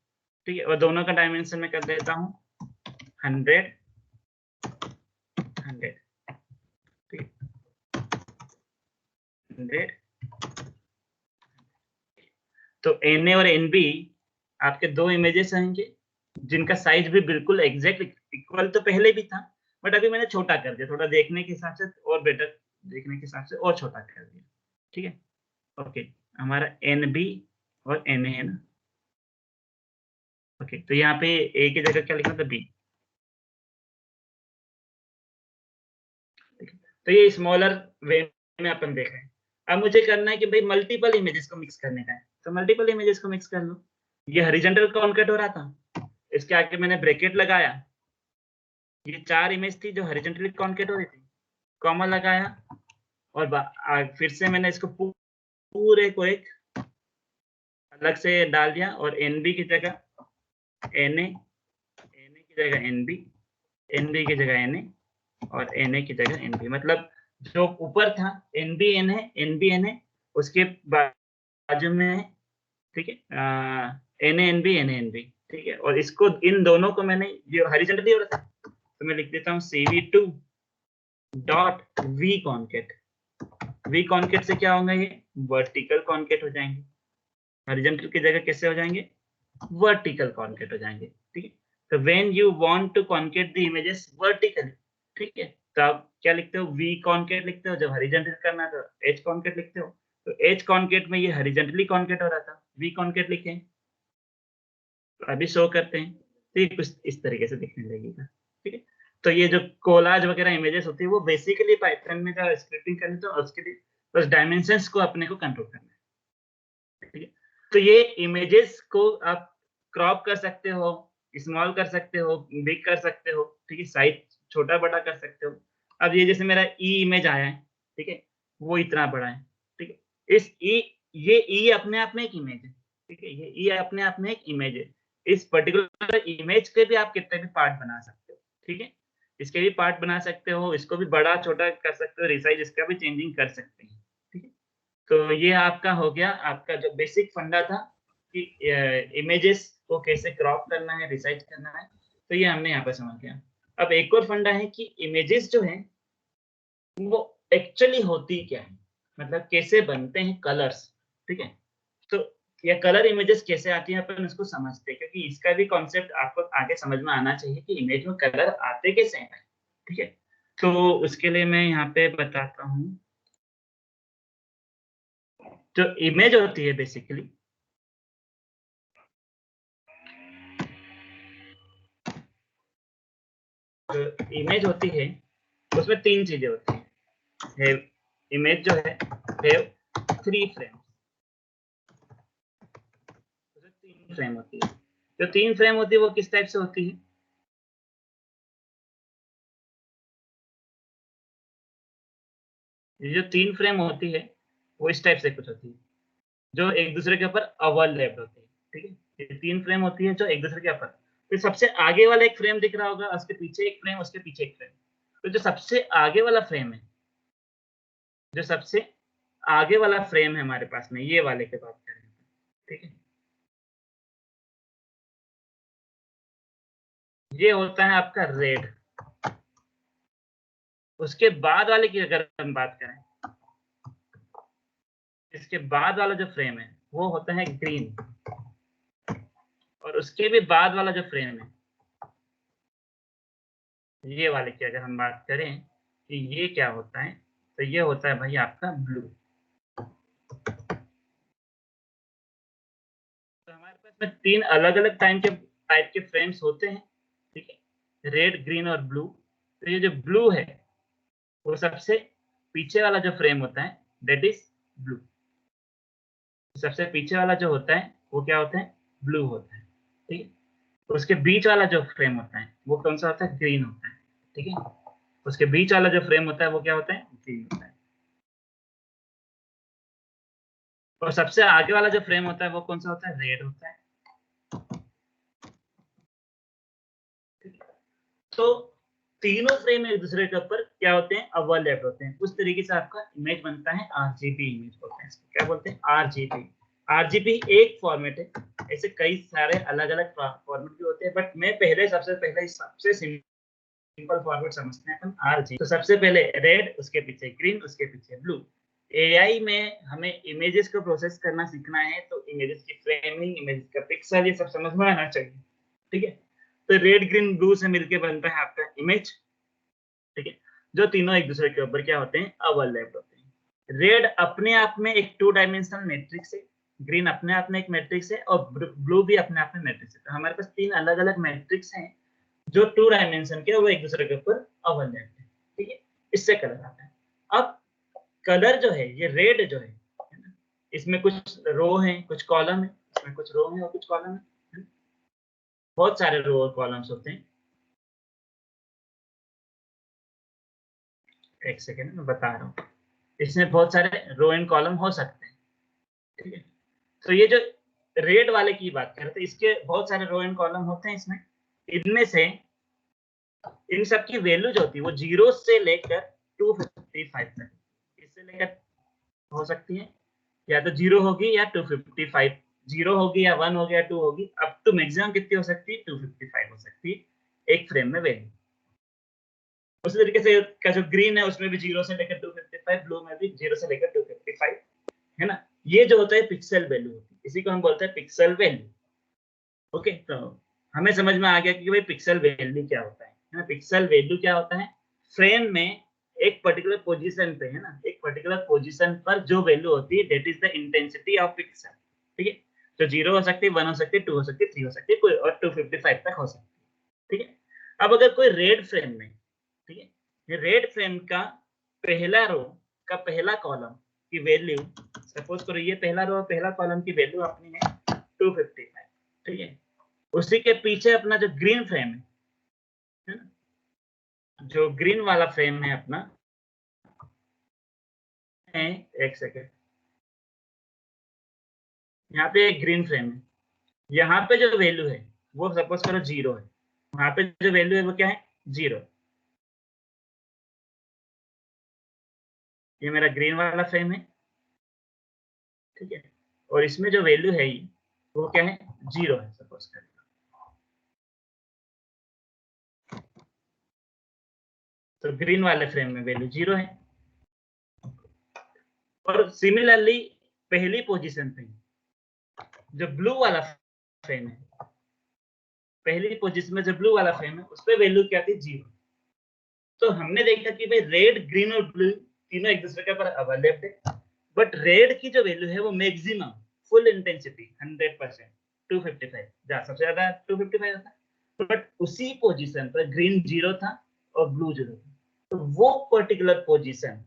ठीक है, और दोनों का डायमेंशन में कर देता हूँ 100 100, ठीक है, 100। तो Na और NB आपके दो इमेजेस होंगे जिनका साइज भी बिल्कुल एग्जैक्ट इक्वल तो पहले भी था, बट अभी मैंने छोटा कर दिया, थोड़ा देखने के हिसाब से और बेटर देखने के हिसाब से और छोटा कर दिया, ठीक है। ओके, हमारा NB और Na है ना। ओके, तो यहाँ पे A की जगह क्या लिखना था, B। तो ये स्मॉलर वे में अपन देख रहे हैं। अब मुझे करना है कि भाई मल्टीपल इमेजेस को मिक्स करने का है, तो मल्टीपल इमेजेस को मिक्स कर लो। ये हॉरिजॉन्टल कॉन्केट हो रहा था, इसके आगे मैंने ब्रैकेट लगाया, ये 4 इमेज थी जो हॉरिजॉन्टली कॉन्केट हो रही थी, कॉमा लगाया, और फिर से मैंने इसको पूरे को एक अलग से डाल दिया, और NB की जगह Na, Na की जगह NB, NB की जगह Na, और Na की जगह NB। मतलब जो ऊपर था NB Na, NB Na, उसके बाजू में, ठीक है, Na NB, Na NB, ठीक है, और इसको इन दोनों को मैंने, ये हॉरिजॉन्टली हो रहा था, तो मैं लिख देता हूँ CV2 dot V concat. V concat से क्या होगा, ये वर्टिकल कॉन्केट हो जाएंगे, हॉरिजॉन्टल की जगह कैसे हो जाएंगे, वर्टिकल कॉन्केट हो जाएंगे, ठीक है। तो when you want to concat the images vertically, ठीक है, तो आप क्या लिखते हो, V कॉन्केट लिखते हो, जब हॉरिजॉन्टल करना है तो H कॉन्केट लिखते हो, तो H कॉन्केट में ये हॉरिजॉन्टली कॉन्केट हो रहा था, V कॉन्केट लिखे, तो अभी शो करते हैं, तो ये कुछ इस तरीके से दिखने लगेगा, ठीक है। तो ये जो कोलाज वगैरह इमेजेस होती है वो बेसिकली पाइथन में जब स्क्रिप्टिंग करनी तो उसके लिए बस डायमेंशंस को अपने को कंट्रोल करना है, ठीक है। तो ये इमेजेस को आप क्रॉप कर सकते हो, स्मॉल कर सकते हो, बिग कर सकते हो, ठीक है, साइज छोटा बड़ा कर सकते हो। अब ये जैसे मेरा ई इमेज आया है, ठीक है, वो इतना बड़ा है, ठीक है, इस ई, ये ई अपने आप में एक इमेज है, ठीक है, ये ई अपने आप में एक इमेज है। इस पर्टिकुलर इमेज के भी आप कितने भी पार्ट बना सकते हो, ठीक है, इसके भी पार्ट बना सकते हो, इसको भी बड़ा छोटा कर सकते हो, रिसाइज इसका भी चेंजिंग कर सकते हैं, ठीक है। तो ये आपका हो गया, आपका जो बेसिक फंडा था कि इमेजेस को कैसे क्रॉप करना है, रिसाइज करना है, तो ये हमने यहाँ पर समझ लिया। अब एक और फंडा है कि इमेजेस जो है वो एक्चुअली होती क्या है, मतलब कैसे बनते हैं कलर्स, ठीक है। तो ये कलर इमेजेस कैसे आती हैं अपन उसको समझते हैं, क्योंकि इसका भी कॉन्सेप्ट आपको आगे समझ में आना चाहिए कि इमेज में कलर आते कैसे हैं, ठीक है। तो उसके लिए मैं यहाँ पे बताता हूँ, जो इमेज होती है बेसिकली, जो इमेज होती है उसमें 3 चीजें होती है। इमेज जो है हैव 3 फ्रेम, उसमें 3 फ्रेम होती है। जो 3 फ्रेम होती है वो किस टाइप से होती है, ये जो 3 फ्रेम होती है वो इस टाइप से कुछ होती है, जो एक दूसरे के ऊपर ओवरलैप्ड होती है, ठीक है। ये 3 फ्रेम होती है जो एक दूसरे के ऊपर, तो सबसे आगे वाला एक फ्रेम दिख रहा होगा, उसके पीछे एक फ्रेम, उसके पीछे एक फ्रेम। तो जो सबसे आगे वाला फ्रेम है, जो सबसे आगे वाला फ्रेम है हमारे पास में, ये वाले की बात करें, ठीक है, ये होता है आपका रेड। उसके बाद वाले की अगर हम बात करें, इसके बाद वाला जो फ्रेम है वो होता है ग्रीन, और उसके भी बाद वाला जो फ्रेम है, ये वाले की अगर हम बात करें कि ये क्या होता है, तो ये होता है भाई आपका ब्लू। तो हमारे पास में 3 अलग अलग टाइप के फ्रेम्स होते हैं, ठीक है, रेड, ग्रीन और ब्लू। तो ये जो ब्लू है वो सबसे पीछे वाला जो फ्रेम होता है, दैट इज ब्लू। सबसे पीछे वाला जो होता है वो क्या होता है, ब्लू होता है, ठीक है। उसके बीच वाला जो फ्रेम होता है वो कौन सा होता है, ग्रीन होता है, ठीक है। उसके बीच वाला जो फ्रेम होता है वो क्या होता है, ग्रीन होता है। और सबसे आगे वाला जो फ्रेम होता है वो कौन सा होता है, रेड होता है। तो तीनों फ्रेम एक दूसरे के ऊपर क्या होते हैं, ओवरलैप होते हैं। उस तरीके से आपका इमेज बनता है, आरजीबी इमेज बोलते हैं इसको। क्या बोलते हैं, आरजीबी। आरजीबी एक फॉर्मेट है, ऐसे कई सारे अलग अलग फॉर्मेट भी होते हैं, बट मैं सबसे पहले सबसे सिंपल फॉर्मेट समझते हैं अपन, आरजी। तो सबसे पहले रेड, उसके पीछे ग्रीन, उसके पीछे ब्लू। एआई में हमें इमेजेस को प्रोसेस करना सीखना है, तो इमेजेस की फ्रेमिंग, इमेजेस का पिक्सल, ये सब समझ में आना चाहिए, ठीक है। तो रेड ग्रीन ब्लू से मिलके बनता है आपका इमेज, ठीक है, जो तीनों एक दूसरे के ऊपर क्या होते हैं, ओवरलैप होते हैं। रेड अपने आप में एक 2 डायमेंशनल मैट्रिक्स है, ग्रीन अपने आप में एक मैट्रिक्स है, और ब्लू भी अपने आप में मैट्रिक्स है। तो हमारे पास 3 अलग अलग मैट्रिक्स हैं जो 2 डायमेंशन के, वो एक दूसरे के ऊपर ओवरलैप है, ठीक है। इससे कलर आता है। अब कलर जो है, ये रेड जो है ना, इसमें कुछ रो है, कुछ कॉलम है, इसमें कुछ रो है और कुछ कॉलम है। बहुत सारे रो और कॉलम्स होते हैं। एक सेकेंड मैं बता रहा हूँ। इसमें बहुत सारे रो एंड कॉलम हो सकते हैं, ठीक है। तो ये जो रेड वाले की बात कर रहे थे, इसके बहुत सारे रो एंड कॉलम होते हैं इसमें। इनमें से इन सब की वैल्यू जो होती है वो 0 से लेकर 255 तक, इससे लेकर हो सकती है, या तो 0 होगी या 255, 0 होगी या 1 होगी या 2 होगी, अप टू मैक्सिमम कितनी हो सकती है, 255 हो सकती है एक फ्रेम में वैल्यू। उसी तरीके से का जो ग्रीन है उसमें भी 0 से लेकर 255, ब्लू में भी 0 से लेकर 255, है ना। ये जो होता है पिक्सल वैल्यू होती है, इसी को हम बोलते हैं पिक्सल वैल्यू। ओके, तो हमें समझ में आ गया कि भाई पिक्सल वैल्यू क्या होता है ना। पिक्सल वैल्यू क्या होता है, फ्रेम में एक पर्टिकुलर पोजीशन पे, है ना, एक पर्टिकुलर पोजीशन पर जो वैल्यू होती है, that is the intensity of pixel, ठीक है। तो 0 हो सकती है, 1 हो सकती है, 2 हो सकती है, 3 हो सकती है, कोई और 255 तक हो सकती है, ठीक है। अब अगर कोई रेड फ्रेम में, ठीक है, ये रेड फ्रेम का पहला रो का पहला कॉलम की वैल्यू, सपोज करो ये पहला रो और पहला कॉलम की वैल्यू अपनी है 255, ठीक है। उसी के पीछे अपना जो ग्रीन फ्रेम है ना, जो ग्रीन वाला फ्रेम है अपना है, एक सेकेंड, यहाँ पे एक ग्रीन फ्रेम है, यहाँ पे जो वैल्यू है वो सपोज करो 0 है, वहां पे जो वैल्यू है वो क्या है, 0। ये मेरा ग्रीन वाला फ्रेम है, ठीक है, और इसमें जो वैल्यू है वो क्या है, 0 है सपोज करो। तो ग्रीन वाले फ्रेम में वैल्यू 0 है, और सिमिलरली पहली पोजीशन पे जो ब्लू वाला फ्रेम है, पहली पोजीशन में जो ब्लू वाला फ्रेम है उस पे वैल्यू क्या थी, 0। तो हमने देखा कि भाई रेड ग्रीन और ब्लू तीनों एक दूसरे के ऊपर ओवरलैप है, बट रेड की जो वैल्यू है वो मैक्सिमम फुल इंटेंसिटी 100%, 255, जहां सबसे ज्यादा 255 होता है, बट उसी पोजीशन पर ग्रीन 0 था और ब्लू 0 था। तो वो पर्टिकुलर पोजीशन,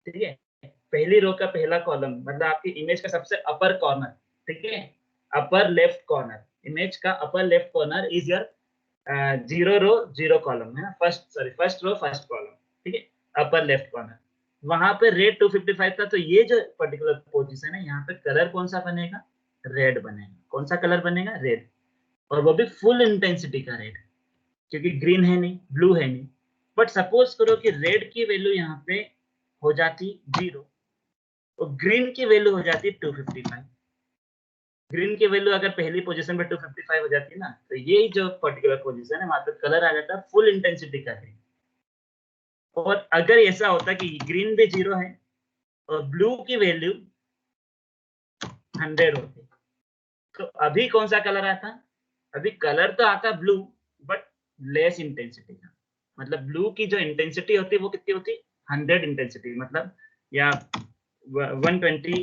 ठीक है, पहली रो का पहला कॉलम, मतलब आपकी इमेज का सबसे अपर कॉर्नर, ठीक है, अपर लेफ्ट कॉर्नर, इमेज का upper left corner is your 0 row 0 column, है ना, फर्स्ट रो फर्स्ट कॉलम, ठीक है, अपर लेफ्ट कॉर्नर। वहां पे रेड 255 था, तो ये जो पर्टिकुलर पोजीशन है यहाँ पे कलर कौन सा बनेगा, रेड बनेगा। कौन सा कलर बनेगा, रेड, और वो भी फुल इंटेंसिटी का रेड, क्योंकि ग्रीन है नहीं, ब्लू है नहीं। बट सपोज करो कि रेड की वैल्यू यहाँ पे हो जाती 0 और ग्रीन की वैल्यू हो जाती 255। ग्रीन की वैल्यू अगर पहली पोजीशन पे 255 हो जाती है ना, तो ये जो पर्टिकुलर पोजीशन है वहां पे कलर आ जाता है फुल इंटेंसिटी का ग्रीन। और अगर ऐसा होता कि ग्रीन भी 0 है और ब्लू की वैल्यू 100 होती, तो अभी कौन सा कलर आता, अभी कलर तो आता ब्लू, बट लेस इंटेंसिटी का। मतलब ब्लू की जो इंटेंसिटी होती है वो कितनी होती, 100 इंटेंसिटी, मतलब या 120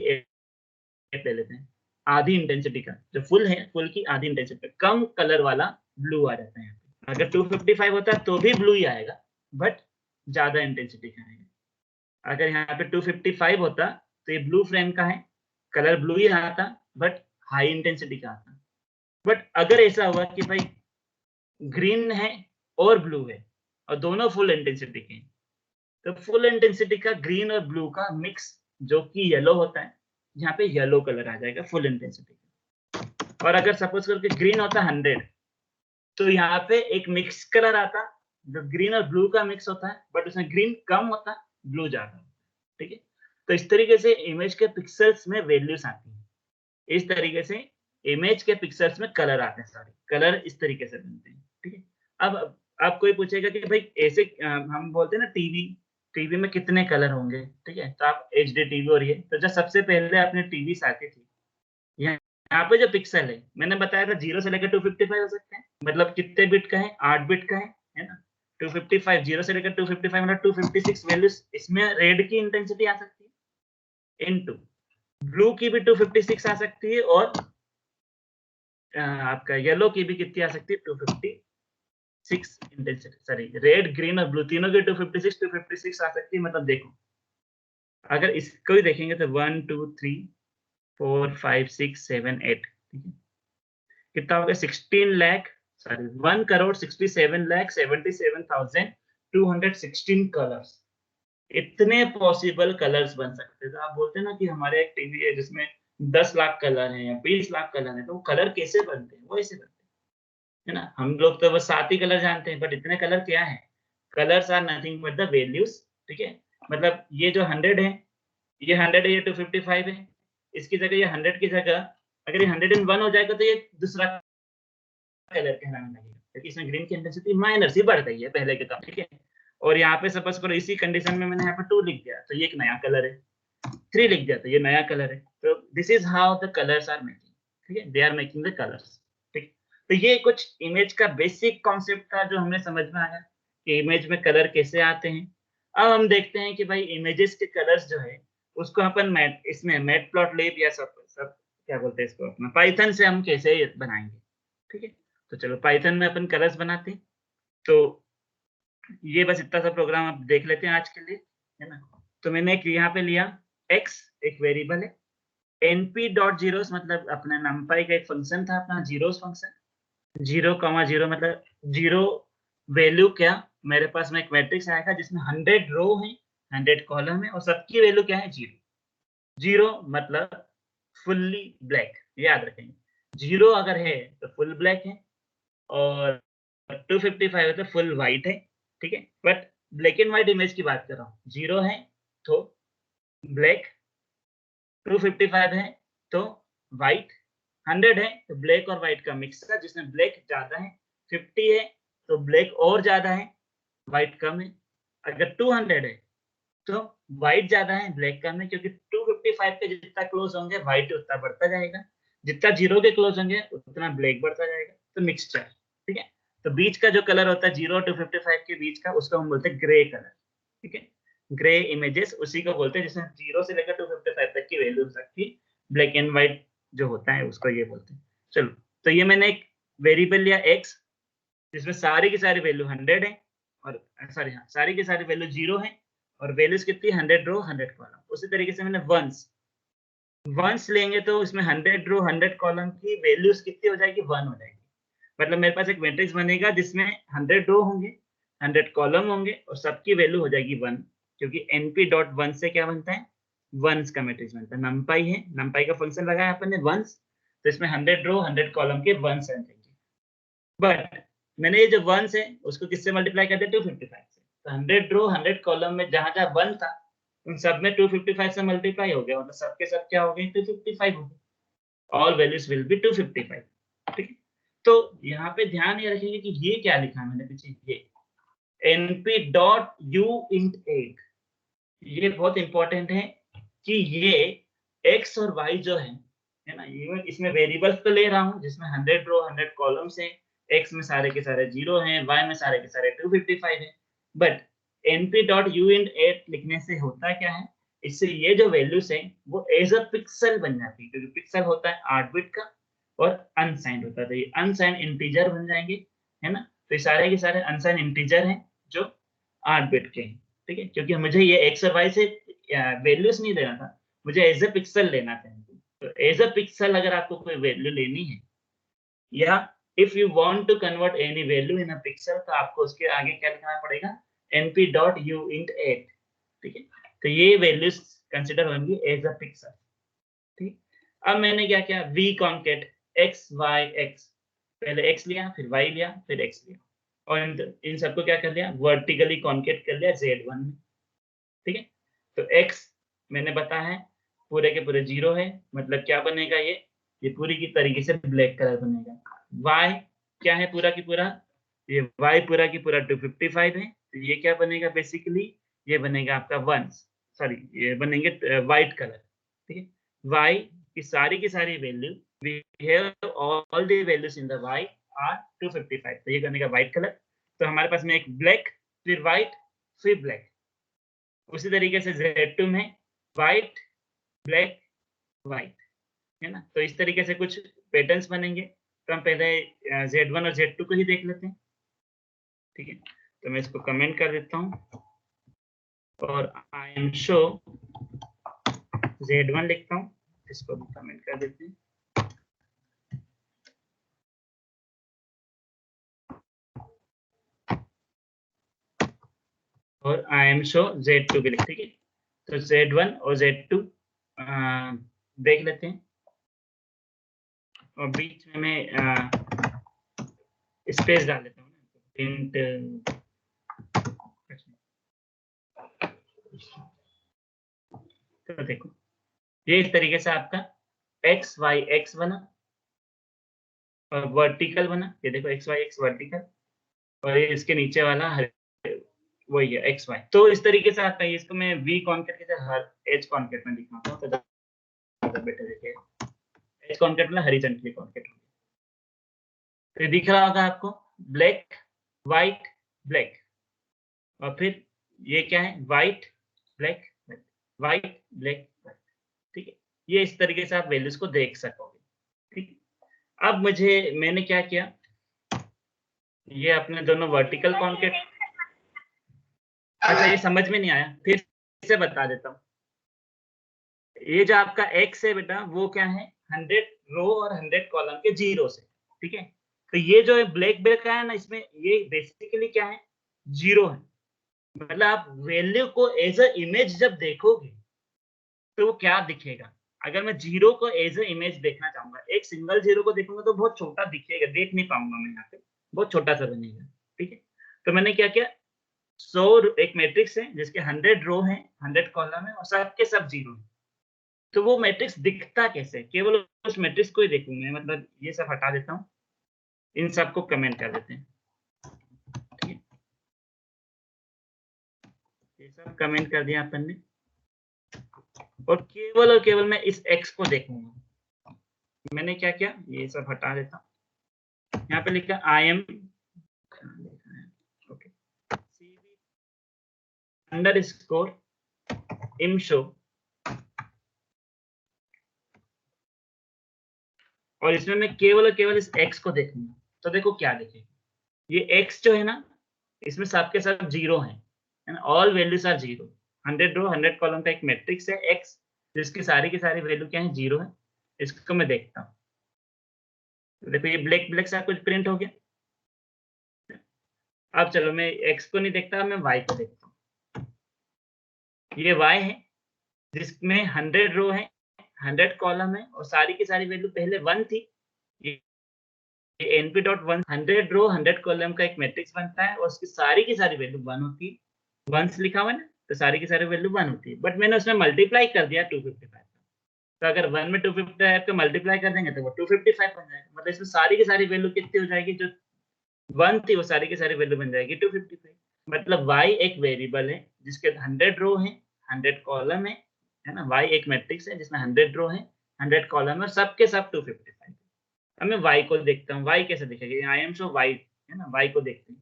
ले लेते हैं, आधी इंटेंसिटी का। जो फुल है, फुल की आधी इंटेंसिटी, कम कलर वाला ब्लू आ जाता है। अगर 255 होता है तो भी ब्लू ही आएगा, बट ज्यादा इंटेंसिटी का आएगा। अगर यहाँ पे 255 होता तो ये ब्लू फ्रेम का है, कलर ब्लू ही आता, बट हाई इंटेंसिटी का आता। बट अगर ऐसा हुआ कि भाई ग्रीन है और ब्लू है और दोनों फुल इंटेंसिटी के हैं, तो फुल इंटेंसिटी का ग्रीन और ब्लू का मिक्स जो कि येलो होता है, यहाँ पे येलो कलर आ जाएगा फुल इंटेंसिटी का। और अगर सपोज करके ग्रीन होता 100, तो यहाँ पे एक मिक्स कलर आता जो ग्रीन और ब्लू का मिक्स होता है, बट उसमें ग्रीन कम होता है, ब्लू ज्यादा होता है। ठीक है, तो इस तरीके से इमेज के पिक्सल्स में वैल्यूज आती है। इस तरीके से इमेज के पिक्सल्स में कलर आते हैं, सारे कलर इस तरीके से बनते हैं। ठीक है, अब कोई पूछेगा कि भाई ऐसे हम बोलते हैं ना टीवी में कितने कलर होंगे। ठीक है, तो आप एचडी टीवी और ये, तो जब सबसे पहले आपने टीवी आती थी, यहाँ पे जो पिक्सल है मैंने बताया था 0 से लेकर 255 हो सकते हैं, मतलब कितने बिट का है, 8 बिट का है ना। 255 0 से लेकर 255 मतलब 256 वैल्यूज, इसमें रेड की इंटेंसिटी आ सकती है, इनटू ब्लू की भी 256 आ सकती है, और आपका येलो की भी कितनी आ सकती है, 256 इंटेंसिटी। सॉरी, रेड ग्रीन और ब्लू तीनों की 256 आ सकती है। मतलब देखो, अगर इसको भी देखेंगे तो 1 2 3 4 5 6 7 8, ठीक है, कितना हो गया, 16 लाख, सॉरी 1,67,77,216 कलर्स। इतने पॉसिबल कलर्स बन सकते हैं। तो आप बोलते हैं ना कि हमारे एक टीवी है जिसमें 10 लाख कलर हैं या 20 लाख कलर हैं, तो वो कलर कैसे बनते हैं, वो ऐसे बनते हैं, है ना। हम लोग तो बस 7 ही कलर जानते हैं, बट इतने कलर क्या है, colours are nothing but the values. ठीक है, मतलब ये जो 100 है, ये 100 है, ये 255 है, इसकी जगह ये 100 की जगह अगर ये 101 हो जाएगा तो ये दूसरा कलर कहलाने लगेगा, क्योंकि इसमें ग्रीन की इंटेंसिटी माइनर सी बढ़ गई है पहले के कम। ठीक है, और यहाँ पे सपोज करो इसी कंडीशन में मैंने यहाँ पे 2 लिख दिया तो ये एक नया कलर है, 3 लिख दिया तो ये नया कलर है। तो this is how the colours are making. ठीक है, they are making the colours. ठीक, तो ये कुछ इमेज का बेसिक कॉन्सेप्ट था जो हमें समझ में आया कि इमेज में कलर कैसे आते हैं। अब हम देखते हैं कि भाई इमेजेस के कलर्स जो है उसको अपन मैट इसमें मैटप्लॉटलिब या सब क्या बोलते हैं इसको, अपना पाइथन से हम कैसे बनाएंगे। ठीक है, तो चलो पाइथन में अपन कलर्स बनाते हैं। तो ये बस इतना सा प्रोग्राम आप देख लेते हैं आज के लिए, है ना। तो मैंने एक यहाँ पे लिया x, एक वेरिएबल है, np डॉट जीरोस, मतलब अपने numpy का एक फंक्शन था अपना जीरोस फंक्शन, 0,0 मतलब जीरो वैल्यू क्या, मेरे पास में एक मैट्रिक्स आएगा जिसमें 100 रो है, 100 कॉलम है, और सबकी वैल्यू क्या है, 0। 0 मतलब फुल्ली ब्लैक, याद रखेंगे। 0 अगर है तो फुल ब्लैक है, और 255 है तो फुल व्हाइट है। ठीक है, but black and white image की बात कर रहा हूँ। 0 है तो ब्लैक, 255 है तो व्हाइट, 100 है तो ब्लैक और व्हाइट का मिक्स है जिसमें ब्लैक ज्यादा है, 50 है तो ब्लैक और ज्यादा है, व्हाइट कम है। अगर 200 है तो व्हाइट ज्यादा है, ब्लैक कम है, क्योंकि 255 के जितना क्लोज होंगे व्हाइट उतना बढ़ता जाएगा, जितना 0 के क्लोज होंगे उतना ब्लैक बढ़ता जाएगा। तो मिक्सचर, ठीक है। तो बीच का जो कलर होता है 0 और 255 के बीच का, उसको हम बोलते हैं ग्रे कलर। ठीक है, ग्रे इमेजेस उसी को बोलते हैं जिसमें 0 से लेकर 255 तक की वैल्यू हो सकती है, ब्लैक एंड व्हाइट जो होता है उसको ये बोलते हैं। चलो, तो ये मैंने एक वेरिएबल लिया x, जिसमें सारी की सारी वैल्यू 100 है, और सॉरी हाँ, सारी की सारी वैल्यू 0 है, और वैल्यूज कितनी, 100 रो 100 कॉलम। उसी तरीके से मैंने वंस लेंगे तो इसमें 100 रो 100 कॉलम की वैल्यूज कितनी हो जाएगी, 1 हो जाएगी। मतलब मेरे पास एक मैट्रिक्स बनेगा जिसमें 100 रो होंगे, 100 कॉलम होंगे, और सबकी वैल्यू हो जाएगी 1, क्योंकि np डॉट वन से क्या बनता है, वंस का मैट्रिक्स बनता है। नंपाई है, नंपाई का फंक्शन लगाया अपन ने वंस, तो इसमें 100 रो 100 कॉलम के वंस आ जाएंगे। बट मैंने ये जो वंस है उसको किससे मल्टीप्लाई कर दिया, 255 से। तो 100 रो 100 कॉलम में जहां जहां 1 था उन सब में 255 से मल्टीप्लाई हो गया, मतलब सबके सब क्या हो गए, 255 हो गए। All values will be 255। ठीक है, तो यहाँ पे ध्यान ये रखेंगे कि ये क्या लिखा है मैंने पीछे, ये np डॉट यू इंट 8, ये बहुत इंपॉर्टेंट है कि ये x और y जो है ना, ये इसमें वेरिएबल्स तो ले रहा हूँ जिसमें 100 रो 100 कॉलम्स हैं, x में सारे के सारे 0 हैं, y में सारे के सारे 255 है। But np dot U int 8 लिखने से होता क्या है, इससे ये जो वैल्यूज हैं वो एज अ पिक्सल बन जाती है, क्योंकि पिक्सल होता है 8 बिट का और अनसाइंड होता है, तो ये अनसाइंड इंटीजर बन जाएंगे, है ना। तो ये सारे के सारे अनसाइंड इंटीजर हैं जो 8 बिट के हैं। ठीक है, क्योंकि मुझे ये एक्स और वाई से वैल्यूज नहीं लेना था, मुझे एज ए पिक्सल लेना था। तो एज अ पिक्सल अगर आपको कोई वैल्यू लेनी है, या if you want to convert any value in a pixel, तो आपको उसके आगे क्या लिखना पड़ेगा, np.uint8। ठीक है, तो ये वैल्यूज कंसिडर होंगी एज अ पिक्सल। ठीक, अब मैंने क्या किया, we concat x y x, पहले x लिया, फिर y लिया, फिर x लिया, और इन सबको क्या कर लिया, वर्टिकली कॉन्केट कर लिया z1 में। ठीक है, तो x मैंने बताया है पूरे के पूरे 0 है, मतलब क्या बनेगा, ये पूरी की तरीके से ब्लैक कलर बनेगा। y क्या है पूरा की पूरा, ये y पूरा की पूरा 255 है, तो ये क्या बनेगा बेसिकली, ये बनेगा आपका 1, सॉरी ये बनेंगे व्हाइट कलर। ठीक है, y की सारी वैल्यू, we have all the values in the y are 255, तो ये बनेगा व्हाइट कलर। तो हमारे पास में एक ब्लैक, फिर व्हाइट, फिर ब्लैक। उसी तरीके से Z2 में व्हाइट ब्लैक व्हाइट, है ना। तो इस तरीके से कुछ पैटर्न्स बनेंगे। तो हम पहले Z1 और Z2 को ही देख लेते हैं। ठीक है, तो मैं इसको कमेंट कर देता हूँ और आई एम शो Z1 लिखता हूँ, इसको भी कमेंट कर देते हैं। और आई एम शो Z2 भी लिखते हैं। तो Z1 और Z2 देख लेते हैं, और बीच में मैं स्पेस डाल देता हूँ, प्रिंट। तो देखो, ये इस तरीके से आपका एक्स वाई एक्स बना और वर्टिकल बना, ये देखो एक्स वाई एक्स वर्टिकल, और ये इसके नीचे वाला वही है एक्स वाई। तो इस तरीके से आता है, इसको मैं वी कॉन्केट के हर एज कॉन्केट में दिखाता हूँ, तो ज्यादा बेटर देखिए। एज कॉन्केट में हॉरिजॉन्टली कॉन्केट, तो ये दिख रहा होगा आपको, ब्लैक व्हाइट ब्लैक, और फिर ये क्या है, व्हाइट ब्लैक व्हाइट ब्लैक। ठीक है, ये इस तरीके से आप वैल्यूज को देख सकोगे। ठीक, अब मैंने क्या किया, ये अपने दोनों वर्टिकल कॉन्केट, अच्छा ये समझ में नहीं आया, फिर से बता देता हूँ। ये जो आपका एक्स है बेटा, वो क्या है, 100 रो और 100 कॉलम के जीरो से। ठीक है, तो ये जो ब्लैक ब्लैक है ना, इसमें ये बेसिकली क्या है, जीरो है। मतलब आप वैल्यू को एज अ इमेज जब देखोगे तो वो क्या दिखेगा। अगर मैं जीरो को एज अ इमेज देखना चाहूंगा, एक सिंगल जीरो को देखूंगा तो बहुत छोटा दिखेगा, देख नहीं पाऊंगा मैं, यहाँ पे बहुत छोटा सा बनेगा। ठीक है, तो मैंने क्या किया, 100 एक मैट्रिक्स है जिसके 100 रो है, 100 कॉलम है, और सबके सब जीरो है। तो वो मैट्रिक्स दिखता कैसे, केवल उस मैट्रिक्स को ही देखूंगा, मतलब ये सब हटा देता हूँ, इन सबको कमेंट कर देते हैं। ठीक है, ये सब कमेंट कर दिया अपन ने, और केवल मैं इस एक्स को देखूंगा। मैंने क्या किया, ये सब हटा देता हूँ, यहाँ पे लिखा आई एम अंडरस्कोर इमशो, और इसमें मैं केवल इस x को देखूंगा। तो देखो क्या दिखेगा, ये x जो है ना, इसमें सबके सब जीरो है, all values are zero. 100 row 100 column का एक मैट्रिक्स है x, जिसकी सारी की सारी वैल्यू क्या है, जीरो है। इसको मैं देखता हूँ, तो देखो ये ब्लैक ब्लैक सा कुछ प्रिंट हो गया। अब चलो, मैं x को नहीं देखता, मैं y को देखता हूँ। ये y है जिसमें 100 रो है, 100 कॉलम है, और सारी की सारी वैल्यू पहले 1 थी। ये np.1 100 रो 100 कॉलम का एक मैट्रिक्स बनता है, और उसकी सारी की सारी वैल्यू 1 होती है। वंस लिखा हुआ ना, तो सारी की सारी वैल्यू 1 होती है, बट मैंने उसमें मल्टीप्लाई कर दिया 255। तो अगर 1 में 255 को मल्टीप्लाई कर देंगे तो वो 255 बन जाएगा। मतलब इसमें सारी की सारी वैल्यू कितनी हो जाएगी, जो 1 थी वो सारी की सारी वैल्यू बन जाएगी 255। मतलब y एक वेरिएबल है जिसके 100 रो है, 100 कॉलम है ना। y एक मैट्रिक्स है जिसमें 100 रो है, 100 कॉलम है, और सबके सब 255। अब मैं y को देखता हूँ, y कैसे दिखेगा, आई एम शो y, है ना, y को देखते हैं।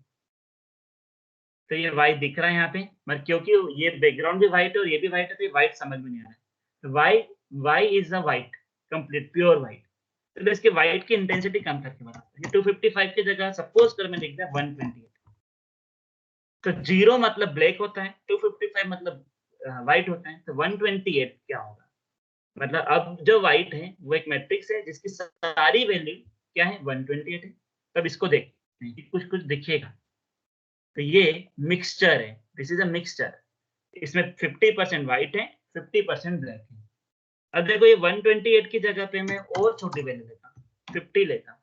तो ये y दिख रहा है यहाँ पे, मतलब क्योंकि ये बैकग्राउंड भी व्हाइट है और ये भी व्हाइट है, तो ये व्हाइट समझ में नहीं आ रहा है। तो y is a white, complete pure white. तो इसके व्हाइट की इंटेंसिटी कम करके बताते हैं। 255 की जगह सपोज कर मैं लिख दिया 128, तो 0 मतलब ब्लैक होता है, 255 मतलब व्हाइट होता है, तो 128 क्या होगा? मतलब अब जो व्हाइट है वो एक मैट्रिक्स है जिसकी सारी वैल्यू क्या है? 128 है। तब इसको देखते हैं कि कुछ-कुछ दिखेगा। तो ये मिक्सचर है, दिस इज़ अ मिक्सचर। इसमें 50% व्हाइट है, 50% ब्लैक है। अब देखो ये 128 की जगह पे मैं और छोटी वैल्यू लेता हूँ, 50 लेता हूँ।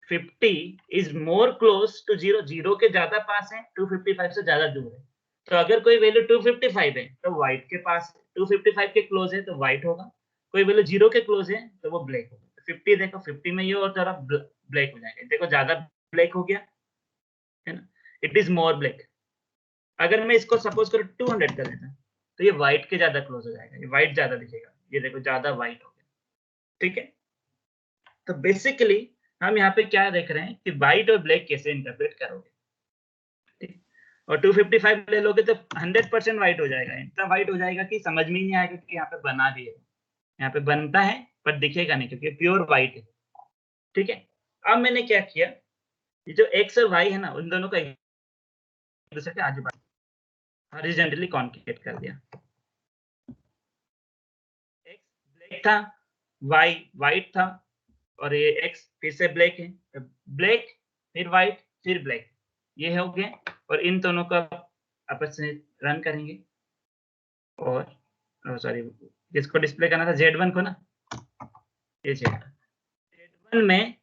50 इज मोर क्लोज टू 0, 0 के ज्यादा पास है, 255 से ज्यादा दूर है। तो अगर कोई वैल्यू 255 है तो व्हाइट के पास है, 255 के क्लोज है तो व्हाइट होगा। कोई वैल्यू 0 के क्लोज है तो वो ब्लैक होगा। 50 देखो, 50 में ये और तरफ ब्लैक हो जाएगा। देखो ज्यादा ब्लैक हो गया है ना, इट इज मोर ब्लैक। अगर मैं इसको सपोज करो 200 कर देता हूँ तो ये व्हाइट के ज्यादा क्लोज हो जाएगा, ये व्हाइट ज्यादा दिखेगा। ये देखो ज्यादा व्हाइट हो गया, ठीक है। तो बेसिकली हम यहाँ पे क्या देख रहे हैं कि व्हाइट और ब्लैक कैसे इंटरप्रेट करोगे, ठीक है? और 255 ले लोगे तो 100% व्हाइट हो जाएगा, इतना व्हाइट हो जाएगा कि समझ में ही नहीं आएगा कि यहाँ पे बना भी है। यहाँ पे बनता है पर दिखेगा नहीं क्योंकि प्योर व्हाइट है, ठीक है। अब मैंने क्या किया, ये जो एक्स और वाई है ना, उन दोनों को एक दूसरे के आजू बाजू हॉरिजॉन्टली कॉन्केट कर दिया। एक्स ब्लैक था, वाई व्हाइट था, और ये एक्स फिर से ब्लैक है, तो ब्लैक फिर व्हाइट फिर ब्लैक, ये हो गया। और इन दोनों का आपस में रन करेंगे। और सॉरी, किसको डिस्प्ले करना था? Z1 को ना, ये Z1 में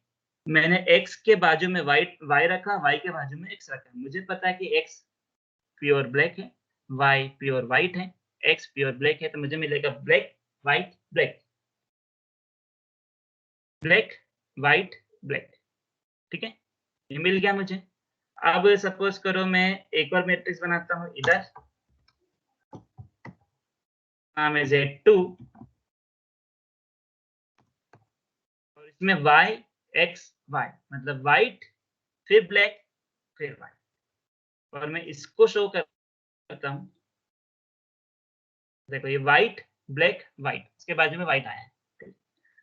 मैंने x के बाजू में y रखा, y के बाजू में x रखा। मुझे पता है कि x प्योर ब्लैक है, y प्योर व्हाइट है, x प्योर ब्लैक है, तो मुझे मिलेगा black white black, black white black, ठीक है। ये मिल गया मुझे। अब सपोज करो मैं एक और मैट्रिक्स बनाता हूँ इधर, नाम है Z2, और इसमें y x y मतलब व्हाइट फिर ब्लैक फिर व्हाइट, और मैं इसको शो करता हूँ। देखो ये व्हाइट ब्लैक व्हाइट, इसके बाजू में व्हाइट आया है।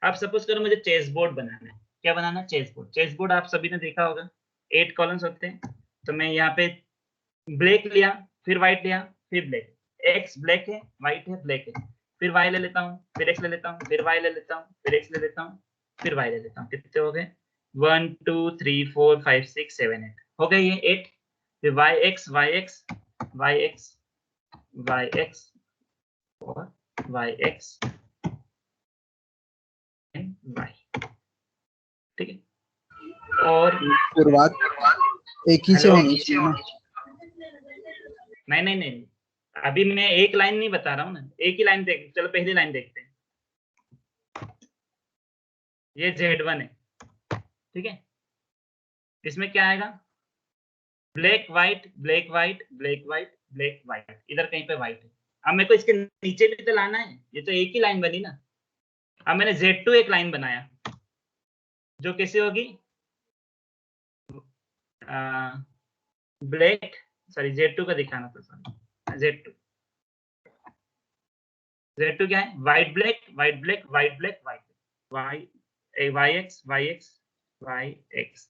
अब सपोज करो मुझे चेस बोर्ड बनाना है। क्या बनाना? Chess board. चेस बोर्ड आप सभी ने देखा होगा, 8 कॉलम्स होते हैं। तो मैं यहाँ पे ब्लैक लिया, फिर व्हाइट लिया, फिर ब्लैक। एक्स ब्लैक है, व्हाइट है, ब्लैक है, फिर वाई ले लेता हूँ, फिर एक्स ले लेता हूँ, फिर वाई ले लेता हूँ, फिर एक्स ले लेता हूँ, फिर वाई ले लेता हूँ। कितने हो गए? 1 2 3 4 5 6 7 8 हो गए ये 8। फिर y x y x y x y x और वाई एक्स एंड वाई, ठीक है। और शुरुआत एक ही से हेलो, होनी चाहिए ना? नहीं नहीं नहीं, अभी मैं एक लाइन नहीं बता रहा हूँ ना, एक ही लाइन देख। चलो पहली लाइन देखते हैं। ये Z1 है, ठीक है। इसमें क्या आएगा? Black white black white black white black white, इधर कहीं पे व्हाइट है। अब मेरे को इसके नीचे भी तो लाना है, ये तो एक ही लाइन बनी ना। अब मैंने Z2 एक लाइन बनाया जो कैसे होगी? ब्लैक, सॉरी Z2 का दिखाना था, सॉरी Z2। Z2 क्या है? White black white black white black white, y y x y x y x,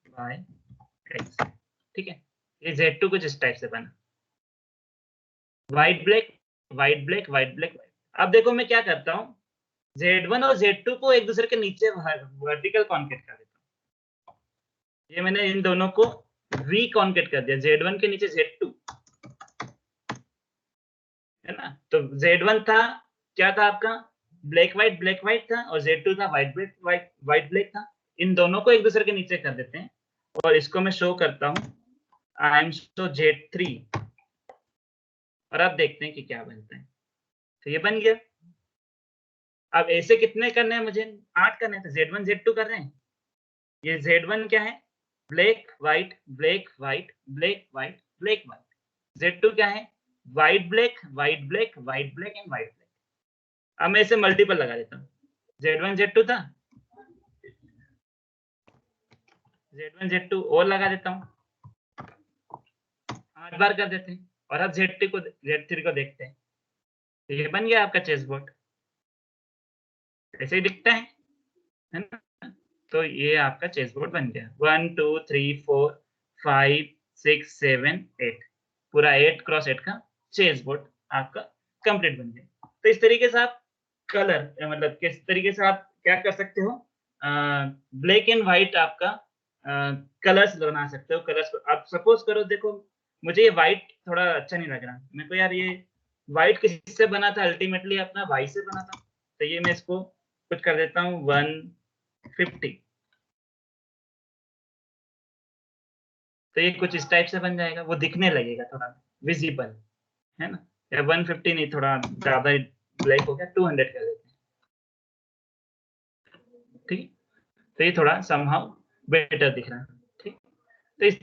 y x, ठीक है। ये Z2 कुछ इस टाइप से बना, white black white black white black white. अब देखो मैं क्या करता हूँ, Z1 और Z2 को एक दूसरे के नीचे वर्टिकल कॉन्केट कर देता हूँ। ये मैंने इन दोनों को वी कॉन्केट कर दिया, Z1 के नीचे Z2, है ना। तो Z1 था, क्या था आपका? ब्लैक व्हाइट था, और Z2 था व्हाइट ब्लैक व्हाइट ब्लैक था। इन दोनों को एक दूसरे के नीचे कर देते हैं, और इसको मैं शो करता हूँ, आई एम शो Z3, और अब देखते हैं कि क्या बनता है। तो ये बन गया। अब ऐसे कितने करने हैं मुझे? 8 करने हैं। तो Z1 Z2 कर रहे हैं। ये Z1 क्या है? Black white black white black white black white. Z2 क्या है? White black white black white black and white black. अब मैं इसे मल्टीपल लगा देता हूँ। Z1 Z2 था, Z1 Z2 और लगा देता हूँ, 8 बार कर देते हैं। और अब Z3 को देखते हैं। तो ये बन गया आपका चेस बोर्ड, ऐसे ही दिखता है ना। तो ये आपका चेस बोर्ड बन गया। 1 2 3 4 5 6 7 8, पूरा 8x8 का चेस बोर्ड आपका कंप्लीट बन गया। तो इस तरीके से आप कलर मतलब किस तरीके से आप क्या कर सकते हो, ब्लैक एंड व्हाइट आपका कलर्स बना सकते हो। कलर्स आप सपोज करो, देखो मुझे ये व्हाइट थोड़ा अच्छा नहीं लग रहा मेरे को यार, ये व्हाइट किससे बना था, अल्टीमेटली अपना वाई से बना था। तो ये मैं इसको कुछ कर देता हूँ 150। तो ये कुछ इस टाइप से बन जाएगा, वो दिखने लगेगा थोड़ा विजिबल, है ना। या 150 नहीं, थोड़ा ज्यादा ब्लैक हो गया, 200 कर देते हैं, ठीक। तो ये थोड़ा समहाउ बेटर दिख रहा है, ठीक। तो इस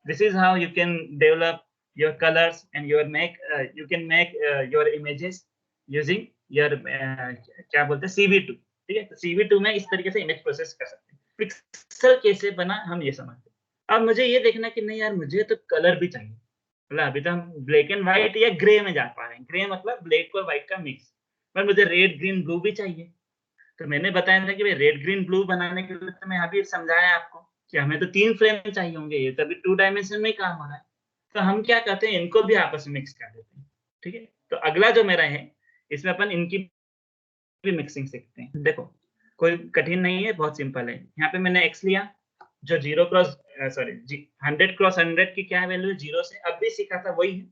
this is how you can develop your colors and you can make your images using your क्या बोलते हैं CV2, ठीक है। तो CV2 में इस तरीके से इमेज प्रोसेस कर सकते हैं। पिक्सल कैसे बना हम ये समझते हैं। अब मुझे ये देखना कि नहीं यार, मुझे तो कलर भी चाहिए। मतलब अभी तो हम ब्लैक एंड व्हाइट या ग्रे में जा पा रहे हैं, ग्रे मतलब ब्लैक और व्हाइट का मिक्स, पर मुझे रेड ग्रीन ब्लू भी चाहिए। तो मैंने बताया था कि भाई रेड ग्रीन ब्लू बनाने के लिए तो मैं अभी समझाया आपको कि हमें तो 3 फ्रेम चाहिए होंगे, ये तभी 2 डायमेंशन में ही काम हो रहा है। तो हम क्या करते हैं, इनको भी आपस में मिक्स कर देते हैं, ठीक है। तो अगला जो मेरा है, इसमें अपन इनकी भी मिक्सिंग सीखते हैं। देखो कोई कठिन नहीं है, बहुत सिंपल है। यहाँ पे मैंने एक्स लिया जो 100x100 की क्या वैल्यू है, 0 से अब भी सीखा था वही है,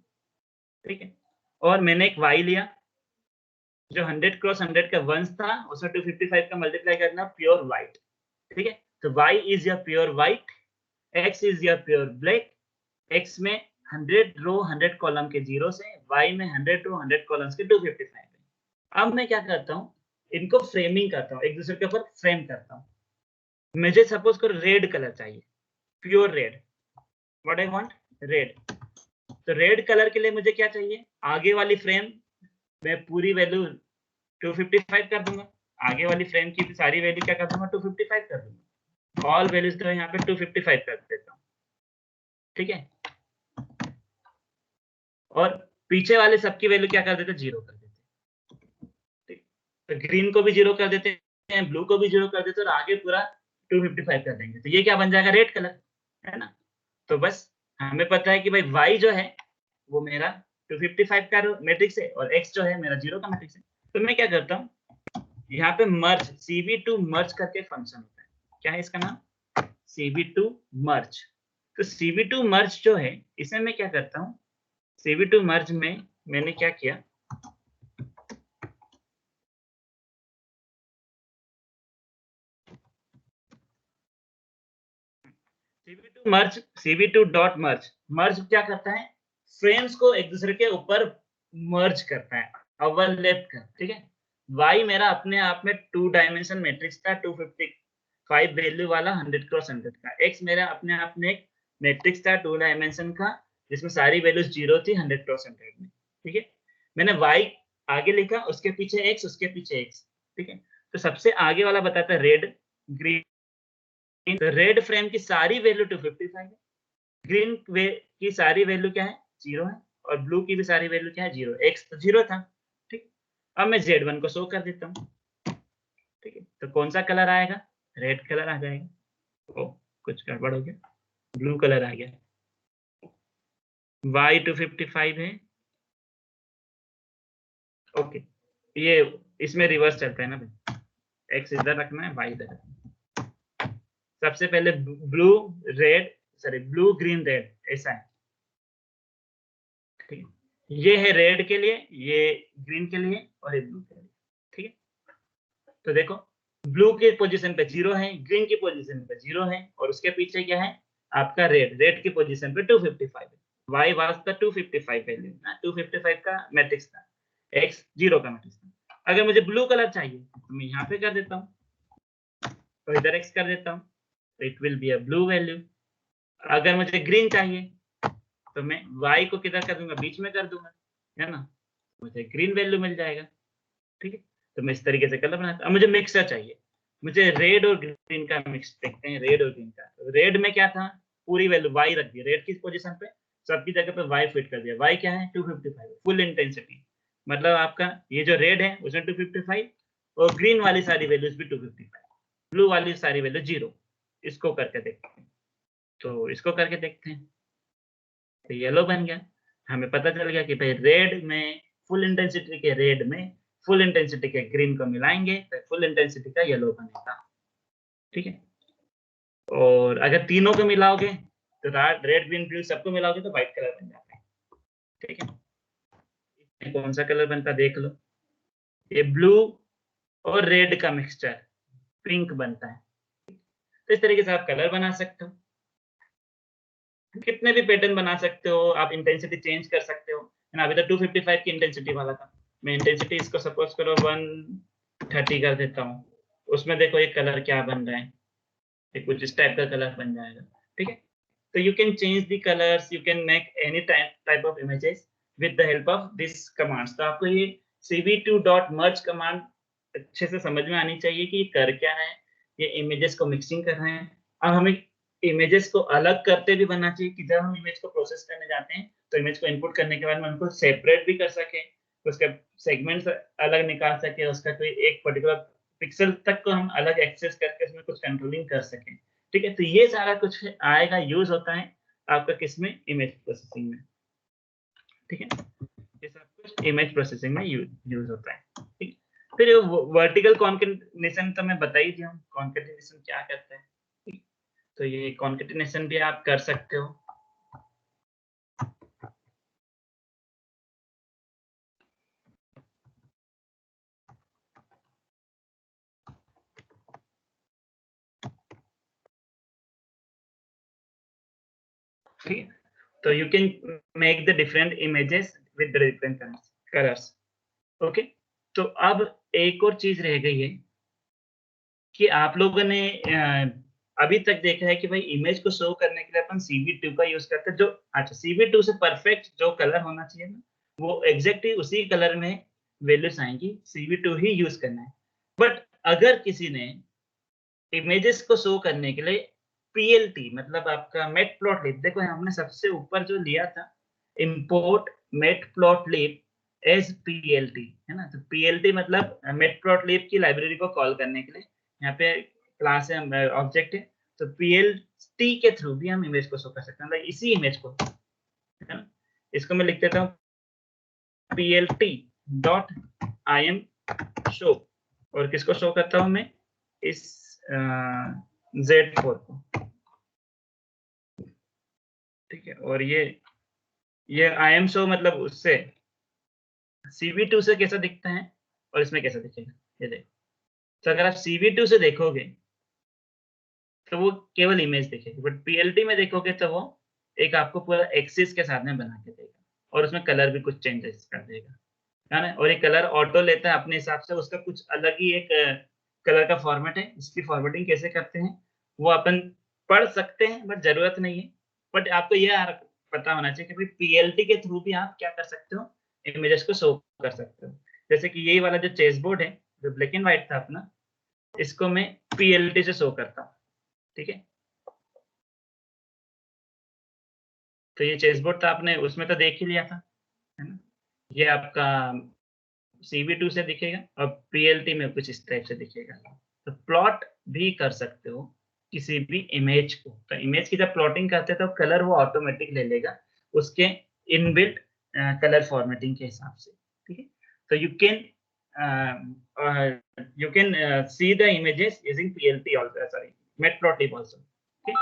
ठीक है। और मैंने एक वाई लिया जो 100x100 का वंश था, उसमें 255 का मल्टीप्लाई करना प्योर व्हाइट, ठीक है। तो y is your pure white, x is your pure black. x में 100 रो 100 कॉलम के 0 से, y में 100 रो 100 कॉलम्स के 255 है। अब मैं क्या करता हूँ, इनको फ्रेमिंग करता हूँ, एक दूसरे के ऊपर फ्रेम करता हूँ। मुझे सपोज करो रेड कलर चाहिए, pure red, what I want red. तो रेड कलर के लिए मुझे क्या चाहिए, आगे वाली फ्रेम में पूरी वैल्यू 255 कर दूंगा, आगे वाली फ्रेम की सारी वैल्यू क्या कर दूंगा, 255 कर दूंगा। ऑल वैल्यूज तो यहाँ पे 255 कर देता हूँ, ठीक है। और पीछे वाले सबकी वैल्यू क्या कर देते हैं, 0 कर देते हैं, ठीक। तो ग्रीन को भी 0 कर देते हैं, ब्लू को भी 0 कर देते हैं, और आगे पूरा 255 कर देंगे। तो ये क्या बन जाएगा, रेड कलर, है ना। तो बस हमें पता है कि भाई y जो है वो मेरा 255 का मैट्रिक्स है, और x जो है मेरा 0 का मैट्रिक्स है। तो मैं क्या करता हूँ, यहाँ पे मर्ज CV2 मर्ज करके फंक्शन होता है, क्या है इसका नाम, CV2 मर्ज। तो CV2 मर्ज जो है, इसमें मैं क्या करता हूँ, CV2 मर्ज में मैंने क्या किया, CV2 मर्ज, CV2 डॉट मर्ज, मर्ज क्या करता है, फ्रेम्स को एक दूसरे के ऊपर मर्ज करता है, ओवरलैप कर, ठीक है। y मेरा अपने आप में 2 डायमेंशन मैट्रिक्स था, 255 वैल्यू वाला 100x100 का। x मेरा अपने आप में एक मैट्रिक्स था 2 डायमेंशन का, जिसमें सारी वैल्यूज 0 थी 100x100 में, ठीक है। मैंने y आगे लिखा, उसके पीछे x, उसके पीछे x, ठीक है। तो सबसे आगे वाला बताता है रेड ग्रीन। तो रेड फ्रेम की सारी वैल्यू 255 है, ग्रीन की सारी वैल्यू क्या है, 0 है, और ब्लू की भी सारी वैल्यू क्या है, 0, x तो 0 था, ठीक। अब मैं Z1 को शो कर देता हूँ, ठीक है। तो कौन सा कलर आएगा, रेड कलर आ जाएगा। ओ कुछ गड़बड़ हो गया, ब्लू कलर आ गया। y 255 है, ओके। ये इसमें रिवर्स चलता है ना भाई, x इधर रखना है, y इधर रखना है। सबसे पहले blue red, sorry blue green red, ऐसा है, ठीक है। ये है रेड के लिए, ये ग्रीन के लिए, और ये ब्लू के लिए, ठीक है। तो देखो ब्लू के पोजीशन पे 0 है, ग्रीन की पोजीशन पे 0 है, और उसके पीछे क्या है आपका रेड, रेड की पोजीशन पे 255 है। y वाज द 255 वैल्यू ना, 255 का मैट्रिक्स था, x 0 का मैट्रिक्स था। अगर मुझे ब्लू कलर चाहिए तो मैं यहाँ पे कर देता हूँ, तो इधर x कर देता हूँ, तो it will be a blue value. अगर मुझे ग्रीन चाहिए तो मैं y को किधर कर दूंगा, बीच में कर दूंगा, है ना, मुझे ग्रीन वैल्यू मिल जाएगा, ठीक है। तो मैं इस तरीके से कलर बनाता हूँ। अब मुझे मिक्सर चाहिए, मुझे रेड और ग्रीन का मिक्स देखते हैं, रेड और ग्रीन का। रेड में क्या था, पूरी वैल्यू y रख दी, रेड की पोजीशन पे सबकी जगह पे y फिट कर दिया। y क्या है, 255 फुल इंटेंसिटी, मतलब आपका ये जो रेड है उसमें 255, और ग्रीन वाली सारी वैल्यूज भी 255, ब्लू वाली सारी वैल्यू 0। इसको करके देखते हैं, तो इसको करके देखते हैं, तो येलो बन गया। हमें पता चल गया कि भाई रेड में फुल इंटेंसिटी के रेड में फुल इंटेंसिटी के ग्रीन को मिलाएंगे तो फुल इंटेंसिटी का येलो बनेगा, ठीक है। और अगर तीनों को मिलाओगे तो रेड ग्रीन ब्लू सबको मिलाओगे तो व्हाइट कलर बन जाता है, ठीक है। इसमें कौन सा कलर बनता देख लो, ये ब्लू और रेड का मिक्सचर पिंक बनता है। तो इस तरीके से आप कलर बना सकते हो, कितने भी पैटर्न बना सकते हो आप, इंटेंसिटी चेंज कर सकते हो, है ना। अभी तो 255 की इंटेंसिटी वाला था, मैं इंटेंसिटी इसको सपोज करो 130 कर देता हूँ, उसमें देखो ये कलर क्या बन रहा है, ये कुछ इस टाइप का कलर बन जाएगा, ठीक है। तो you can change the colours, you can make any type of images with the help of this commands. तो आपको ये cv2.merge कमांड अच्छे से समझ में आनी चाहिए कि ये कर क्या है, ये इमेजेस को मिक्सिंग कर रहे हैं। अब हमें इमेजेस को अलग करते भी बनना चाहिए कि जब हम इमेज को प्रोसेस करने जाते हैं तो इमेज को इनपुट करने के बाद में उनको सेपरेट भी कर सके, उसके सेगमेंट्स अलग निकाल सके, उसका कोई एक पर्टिकुलर पिक्सल तक को हम अलग एक्सेस करके उसमें कुछ कंट्रोलिंग कर सकें, ठीक है। तो ये सारा कुछ आएगा, यूज होता है आपका किसमें, इमेज प्रोसेसिंग में, ठीक है। ये सब कुछ इमेज प्रोसेसिंग में यूज होता है, ठीक। फिर वर्टिकल कॉन्केटिनेशन तो मैं बता ही दिया हूँ, कॉन्केटिनेशन क्या करता है, ठीक। तो ये कॉन्केटिनेशन भी आप कर सकते हो। ठीक है, तो you can make the different images with the different colours, okay. तो अब एक और चीज रह गई है कि आप लोगों ने अभी तक देखा है कि भाई इमेज को शो करने के लिए अपन CV2 का यूज करते हैं, जो अच्छा CV2 से परफेक्ट जो कलर होना चाहिए ना, वो एग्जैक्टली उसी कलर में वैल्यूज आएंगी, CV2 ही यूज करना है। बट अगर किसी ने इमेजेस को शो करने के लिए PLT मतलब आपका मैटप्लॉटलिब, देखो हमने सबसे ऊपर जो लिया था इंपोर्ट मैटप्लॉटलिब एज PLT, है ना। तो PLT मतलब मैटप्लॉटलिब की लाइब्रेरी को कॉल करने के लिए यहाँ पे क्लास है, ऑब्जेक्ट है, तो PLT के थ्रू भी हम इमेज को शो कर सकते हैं, मतलब इसी इमेज को, है ना। इसको मैं लिख देता हूँ PLT.im शो, और किसको शो करता हूँ मैं, इस Z4 को, ठीक है। और ये IM शो मतलब उससे CV2 से कैसा दिखता है और इसमें कैसा दिखेगा, ये देखो। तो अगर आप CV2 से देखोगे तो वो केवल इमेज दिखेगी, बट PLT में देखोगे तो वो एक आपको पूरा एक्सिस के साथ में बना के देगा, और उसमें कलर भी कुछ चेंजेस कर देगा, है ना। और ये कलर ऑटो लेता है अपने हिसाब से, उसका कुछ अलग ही एक कलर का फॉर्मेट है। इसकी फॉर्मेटिंग कैसे करते हैं वो अपन पढ़ सकते हैं, बट जरूरत नहीं है। बट आपको ये पता होना चाहिए कि भाई PLT के थ्रू भी आप क्या कर सकते हो, इमेजेस को शो कर सकते हो। जैसे कि यही वाला जो चेस बोर्ड है, जो ब्लैक एंड व्हाइट था अपना, इसको मैं PLT से शो करता हूँ, ठीक है। तो ये चेस बोर्ड था, आपने उसमें तो देख ही लिया था, है ना। ये आपका CV2 से दिखेगा और PLT में कुछ इस टाइप से दिखेगा। तो प्लॉट भी कर सकते हो किसी भी इमेज को, तो इमेज की जब प्लॉटिंग करते हैं तो कलर वो ऑटोमेटिक ले लेगा उसके इनबिल्ट कलर फॉर्मेटिंग के हिसाब से, ठीक है। तो you can see the images using PLT also, sorry, Matplotlib also, okay?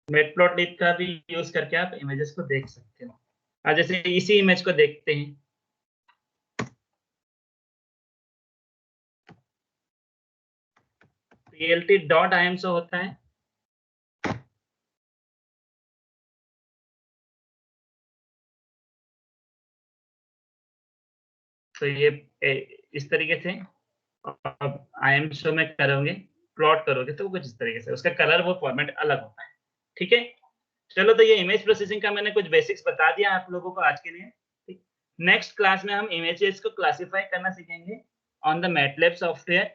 Matplotlib का भी यूज करके आप इमेजेस को देख सकते हो। आज जैसे इसी इमेज को देखते हैं, PLT.im शो होता है, तो ये इस तरीके से। अब IM शो में करोगे, प्लॉट करोगे तो कुछ इस तरीके से, उसका कलर वो फॉर्मेट अलग होता है, ठीक है। चलो, तो ये इमेज प्रोसेसिंग का मैंने कुछ बेसिक्स बता दिया आप लोगों को आज के लिए, ठीक। नेक्स्ट क्लास में हम इमेजेस को क्लासिफाई करना सीखेंगे ऑन द मैटलैब सॉफ्टवेयर,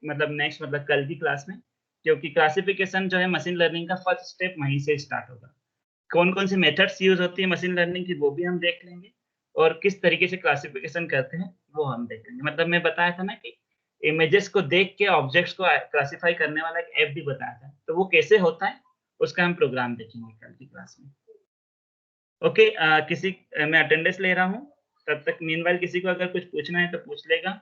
मतलब नेक्स्ट मतलब कल की क्लास में, क्योंकि क्लासिफिकेशन जो है मशीन लर्निंग का फर्स्ट स्टेप वहीं से स्टार्ट होगा। कौन कौन सी मेथड्स यूज होती है मशीन लर्निंग की वो भी हम देख लेंगे, और किस तरीके से क्लासिफिकेशन करते हैं वो हम देख लेंगे। मतलब मैं बताया था ना कि इमेजेस को देख के ऑब्जेक्ट्स को क्लासिफाई करने वाला एक ऐप भी बताया था। तो वो कैसे होता है उसका हम प्रोग्राम देखेंगे कल की क्लास में। ओके, मैं अटेंडेंस ले रहा हूँ, तब तक मीनवाइल किसी को अगर कुछ पूछना है तो पूछ लेगा।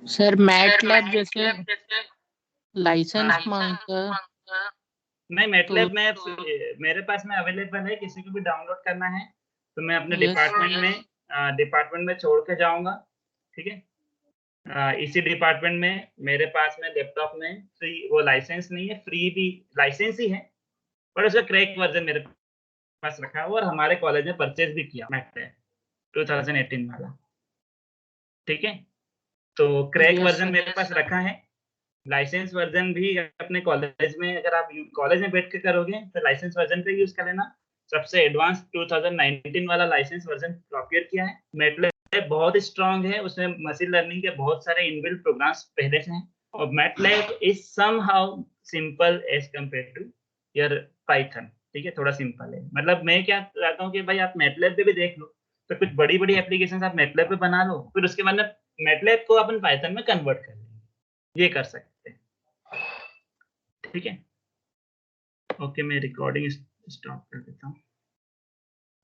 सर मैटलैब जैसे लाइसेंस मांगता है नहीं, मैटलैब तो में मेरे पास में अवेलेबल है, किसी को भी डाउनलोड करना है तो मैं अपने Yes. डिपार्टमेंट में छोड़ के जाऊंगा, ठीक है। इसी डिपार्टमेंट में मेरे पास में लैपटॉप में फ्री वो लाइसेंस नहीं है, फ्री भी लाइसेंस ही है, पर उसका क्रैक वर्जन मेरे पास रखा है और हमारे कॉलेज में परचेज भी किया मैटलैब 2018 वाला, ठीक है। तो क्रैक Yes, वर्जन sir. मेरे पास रखा है। लाइसेंस वर्जन भी अपने कॉलेज में, अगर आप कॉलेज में बैठ के करोगे तो लाइसेंस वर्जन पे यूज कर लेना। सबसे एडवांस 2019 वाला लाइसेंस वर्जन प्रोक्योर किया है। मैटलैब बहुत स्ट्रांग है, उसमें मशीन लर्निंग के बहुत सारे इनबिल्ट प्रोग्राम्स पहले से हैं, और MATLAB is somehow simple as compare to your Python, ठीक है। थोड़ा सिंपल है, मतलब मैं क्या चाहता हूँ कि भाई आप मैटलैब पे भी देख लो, तो कुछ बड़ी बड़ी एप्लीकेशन आप मैटलैब पे बना लो, फिर उसके बाद में मैटलैब को अपन पाइथन में कन्वर्ट कर लेंगे, ये कर सकते हैं, ठीक है। ओके, मैं रिकॉर्डिंग स्टॉप कर देता हूँ।